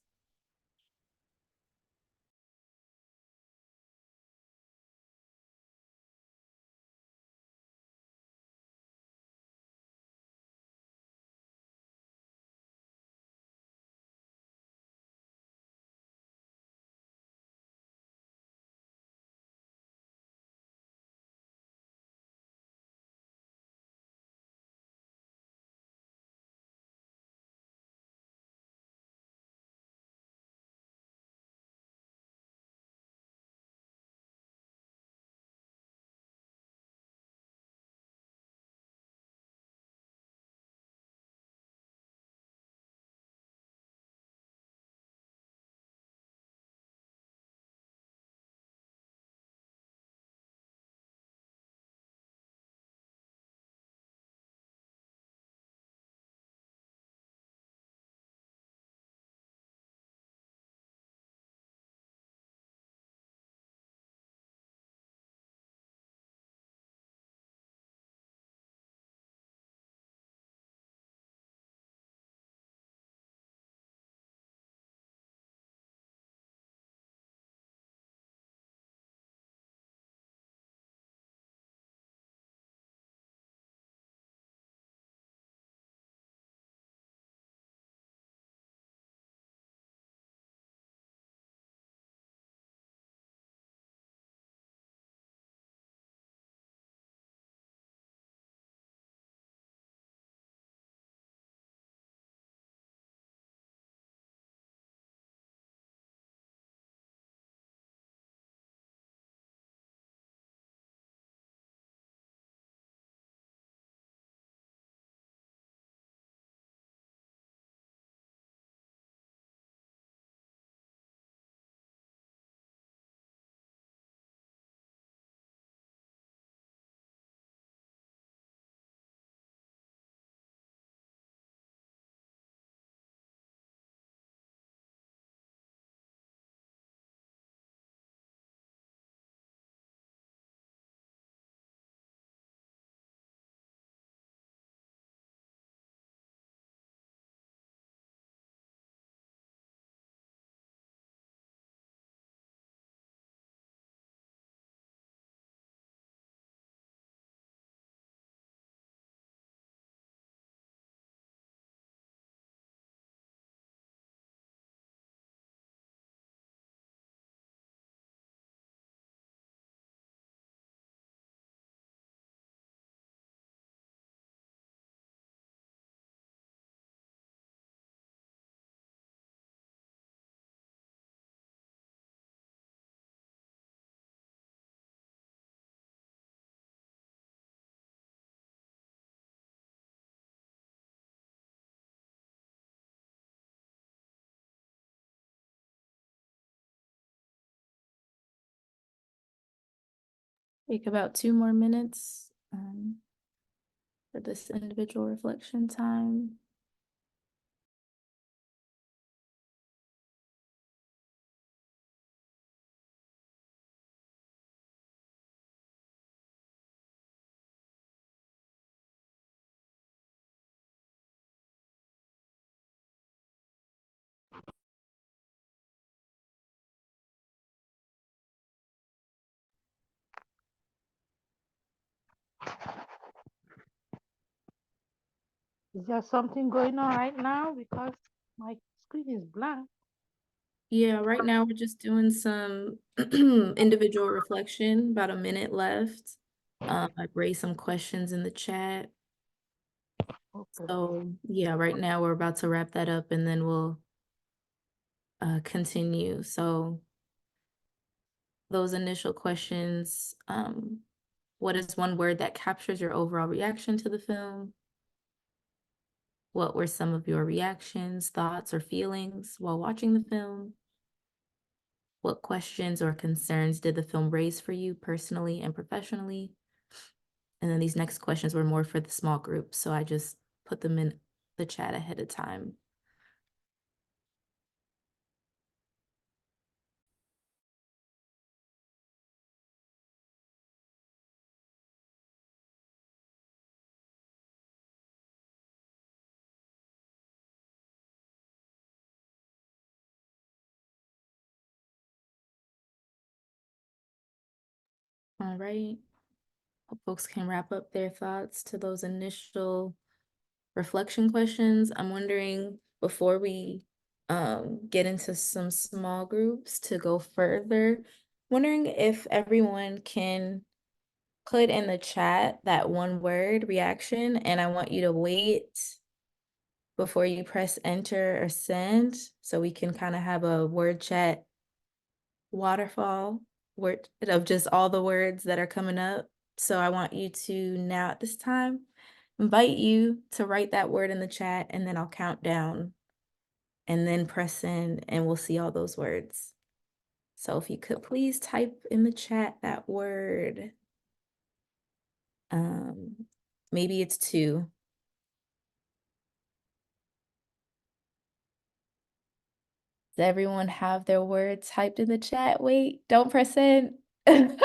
Take about 2 more minutes for this individual reflection time. Is there something going on right now? Because my screen is blank. Yeah, right now we're just doing some individual reflection, about a minute left. I raised some questions in the chat. Okay. So yeah, right now we're about to wrap that up and then we'll continue. So those initial questions, what is one word that captures your overall reaction to the film? What were some of your reactions, thoughts, or feelings while watching the film? What questions or concerns did the film raise for you personally and professionally? And then these next questions were more for the small group, so I just put them in the chat ahead of time. All right. Hope folks can wrap up their thoughts to those initial reflection questions. I'm wondering, before we get into some small groups to go further, wondering if everyone can put in the chat that one word reaction, and I want you to wait before you press enter or send so we can kind of have a word chat waterfall word of just all the words that are coming up. So I want you to now at this time invite you to write that word in the chat, and then I'll count down and then press send and we'll see all those words. So if you could please type in the chat that word. Maybe it's 2. Does everyone have their words typed in the chat? Wait, don't press send. All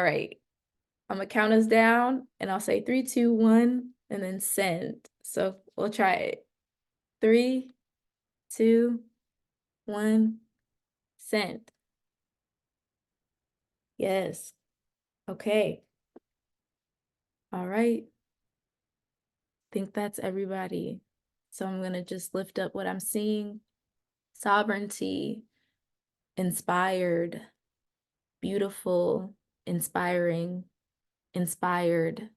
right. I'm gonna count us down and I'll say 3, 2, 1, and then send. So we'll try it. 3, 2, 1, send. Yes. Okay. All right. Think that's everybody. So I'm gonna just lift up what I'm seeing. Sovereignty, inspired, beautiful, inspiring, inspired,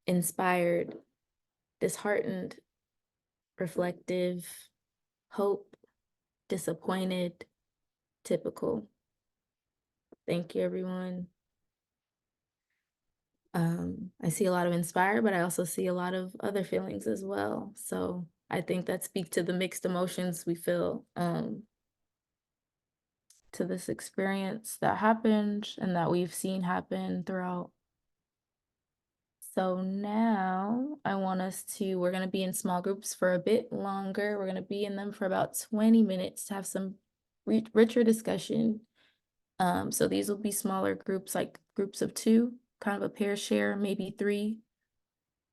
inspired, disheartened, reflective, hope, disappointed, typical. Thank you, everyone. I see a lot of inspired, but I also see a lot of other feelings as well. So I think that speaks to the mixed emotions we feel to this experience that happened and that we've seen happen throughout. So now I want us to, we're going to be in small groups for a bit longer. We're going to be in them for about 20 minutes to have some richer discussion. So these will be smaller groups, like groups of 2, kind of a pair share, maybe 3.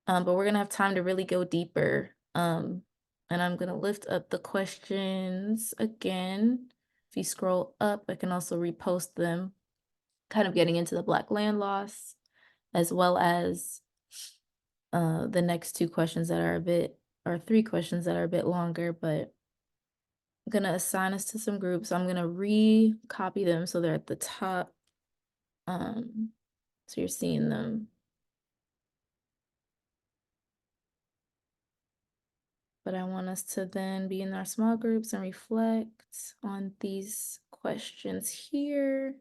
But we're going to have time to really go deeper. And I'm going to lift up the questions again. If you scroll up, I can also repost them, kind of getting into the Black land loss, as well as the next 2 questions that are a bit, or 3 questions that are a bit longer, but I'm going to assign us to some groups. I'm going to recopy them so they're at the top. So you're seeing them. But I want us to then be in our small groups and reflect on these questions here.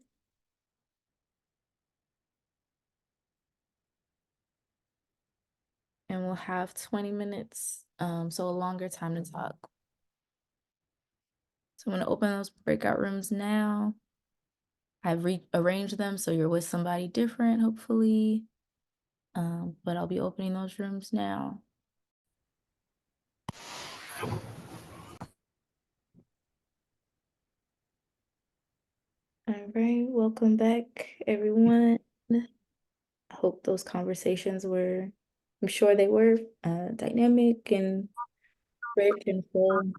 And we'll have 20 minutes, so a longer time to talk. So I'm going to open those breakout rooms now. I've rearranged them so you're with somebody different, hopefully. But I'll be opening those rooms now. All right, welcome back, everyone. I hope those conversations were, I'm sure they were, dynamic and rich and full.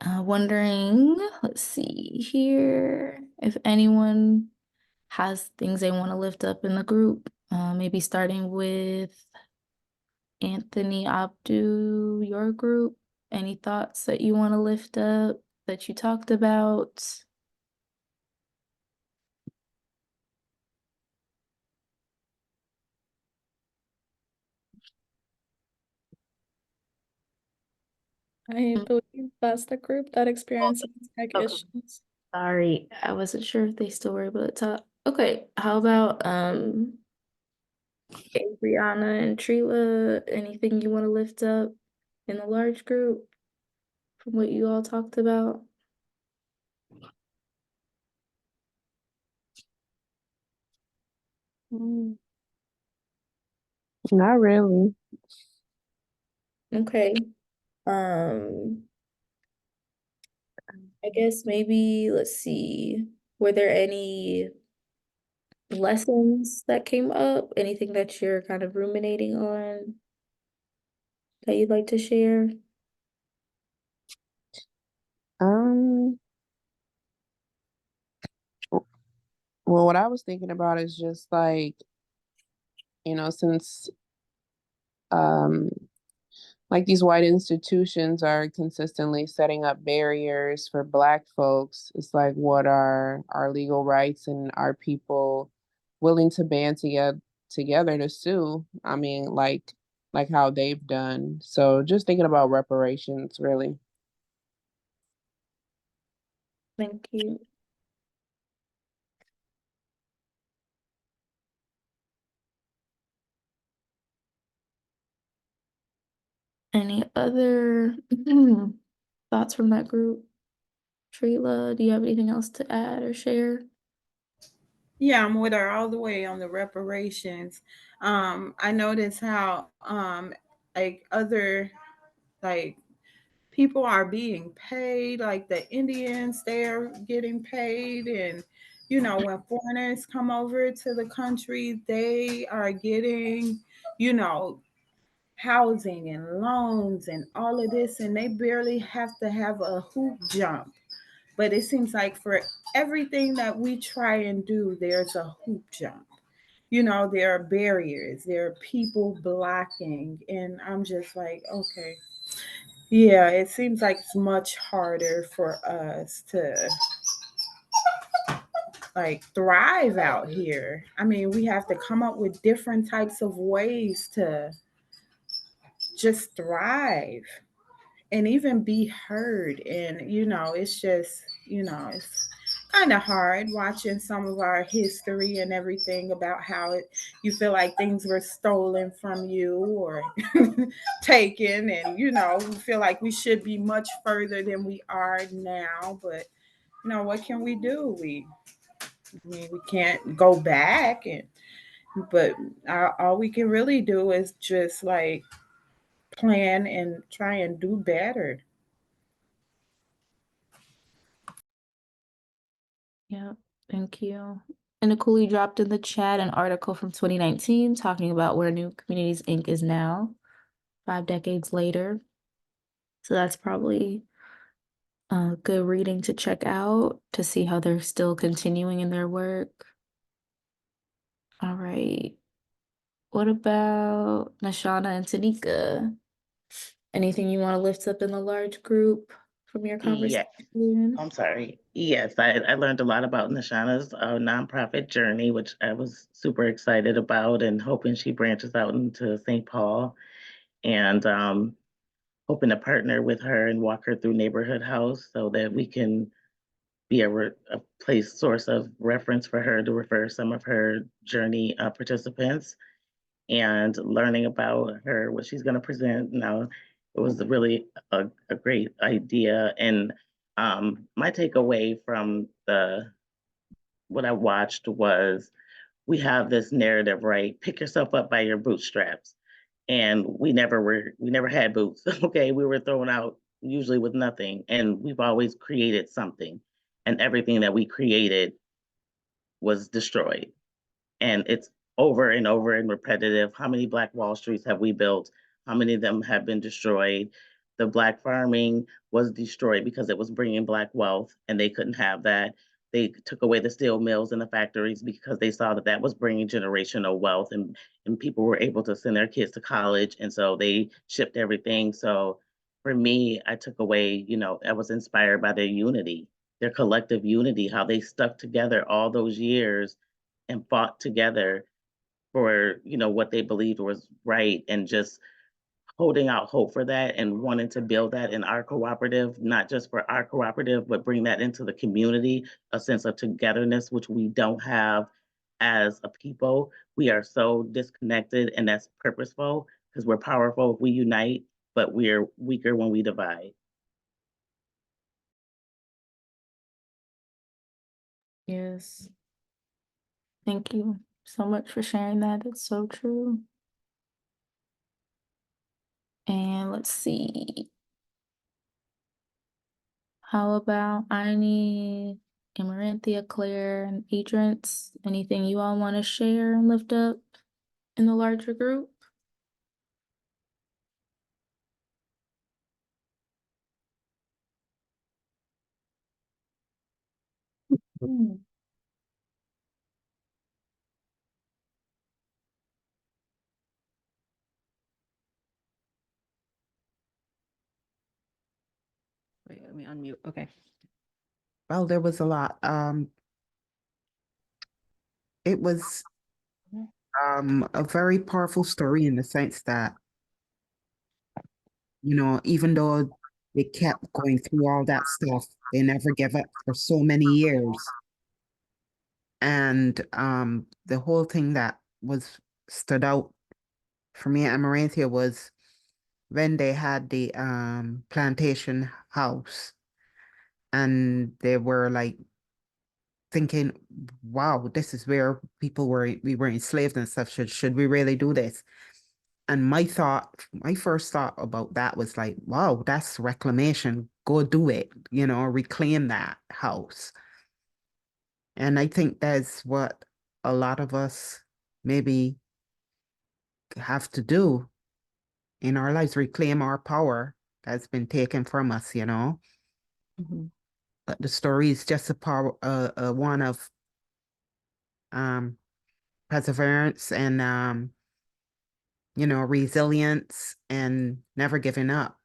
Wondering, let's see here, if anyone has things they want to lift up in the group, maybe starting with Anthony, Abdu, your group. Any thoughts that you want to lift up that you talked about? I believe that's the group that experiences tech Okay. issues. Sorry, I wasn't sure if they still were able to talk. Okay, how about Brianna and Trila? Anything you want to lift up in the large group from what you all talked about? Not really. Okay. I guess maybe let's see. Were there any lessons that came up? Anything that you're kind of ruminating on that you'd like to share? Um, well, what I was thinking about is just like, since um like these white institutions are consistently setting up barriers for Black folks, it's like, what are our legal rights, and are people willing to band together to sue? I mean, like how they've done. So just thinking about reparations, really. Thank you. Any other thoughts from that group? Trila, do you have anything else to add or share? Yeah, I'm with her all the way on the reparations. I notice how like other like people are being paid, like the Indians, they're getting paid, and when foreigners come over to the country, they are getting, you know, housing and loans and all of this, and they barely have to have a hoop jump. But it seems like for everything that we try and do, there's a hoop jump. There are barriers, there are people blocking, and I'm just like, okay, yeah, it seems like it's much harder for us to like thrive out here. I mean, we have to come up with different types of ways to just thrive and even be heard. And, it's just, it's kind of hard watching some of our history and everything about how you feel like things were stolen from you or taken. And, we feel like we should be much further than we are now. But, what can we do? I mean, we can't go back. But all we can really do is just like plan and try and do better. Yeah, thank you. And Nicole, you dropped in the chat an article from 2019 talking about where New Communities Inc. is now, 5 decades later. So that's probably a good reading to check out to see how they're still continuing in their work. All right. What about Nashana and Tanika? Anything you want to lift up in the large group from your Yes. conversation? I'm sorry. Yes, I learned a lot about Nashana's nonprofit journey, which I was super excited about and hoping she branches out into St. Paul and hoping to partner with her and walk her through Neighborhood House so that we can be a place source of reference for her to refer some of her journey participants and learning about her, what she's going to present. Now, it was really a great idea. And My takeaway from what I watched was we have this narrative, right? Pick yourself up by your bootstraps. And we never had boots. Okay. We were thrown out usually with nothing. And we've always created something. And everything that we created was destroyed. And it's over and over and repetitive. How many Black Wall Streets have we built? How many of them have been destroyed? The Black farming was destroyed because it was bringing Black wealth, and they couldn't have that. They took away the steel mills and the factories because they saw that that was bringing generational wealth, and people were able to send their kids to college, and so they shipped everything. So for me, I took away, I was inspired by their unity, their collective unity, how they stuck together all those years and fought together for what they believed was right, and just holding out hope for that and wanting to build that in our cooperative, not just for our cooperative, but bring that into the community, a sense of togetherness, which we don't have as a people. We are so disconnected, and that's purposeful because we're powerful if we unite, but we're weaker when we divide. Yes. Thank you so much for sharing that. It's so true. And let's see. How about Aini, Amaranthia, Claire, and Adrance? Anything you all want to share and lift up in the larger group? Wait, let me unmute. Okay. Well, there was a lot. It was a very powerful story in the sense that, even though they kept going through all that stuff, they never gave up for so many years. And the whole thing that stood out for me at Amaranthia was when they had the plantation house, and they were like thinking, wow, this is where we were enslaved and stuff. Should we really do this? And my first thought about that was like, wow, that's reclamation. Go do it, reclaim that house. And I think that's what a lot of us maybe have to do in our lives, reclaim our power that's been taken from us, But the story is just one of perseverance and resilience and never giving up.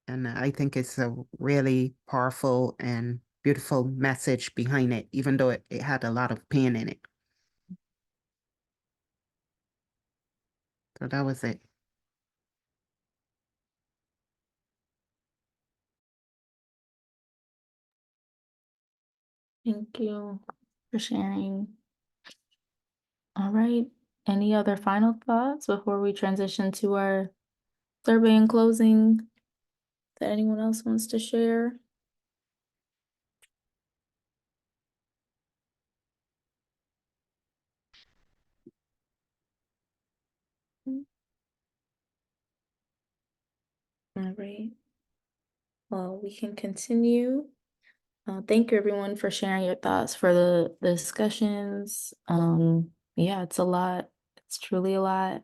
And I think it's a really powerful and beautiful message behind it, even though it had a lot of pain in it. So that was it. Thank you for sharing. All right. Any other final thoughts before we transition to our survey and closing that anyone else wants to share? All right. Well, we can continue. Thank you everyone for sharing your thoughts for the discussions. Yeah, it's a lot. It's truly a lot.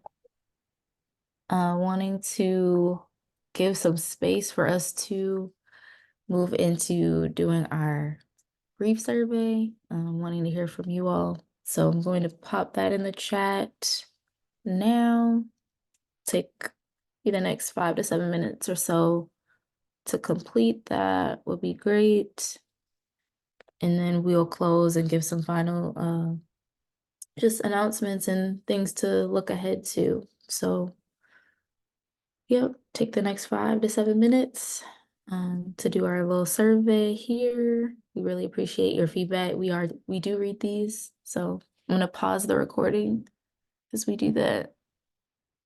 Wanting to give some space for us to move into doing our brief survey. Wanting to hear from you all. So I'm going to pop that in the chat now. Take the next 5 to 7 minutes or so to complete that would be great. And then we'll close and give some final just announcements and things to look ahead to. So yep, take the next 5 to 7 minutes to do our little survey here. We really appreciate your feedback. We do read these. So I'm gonna pause the recording as we do that.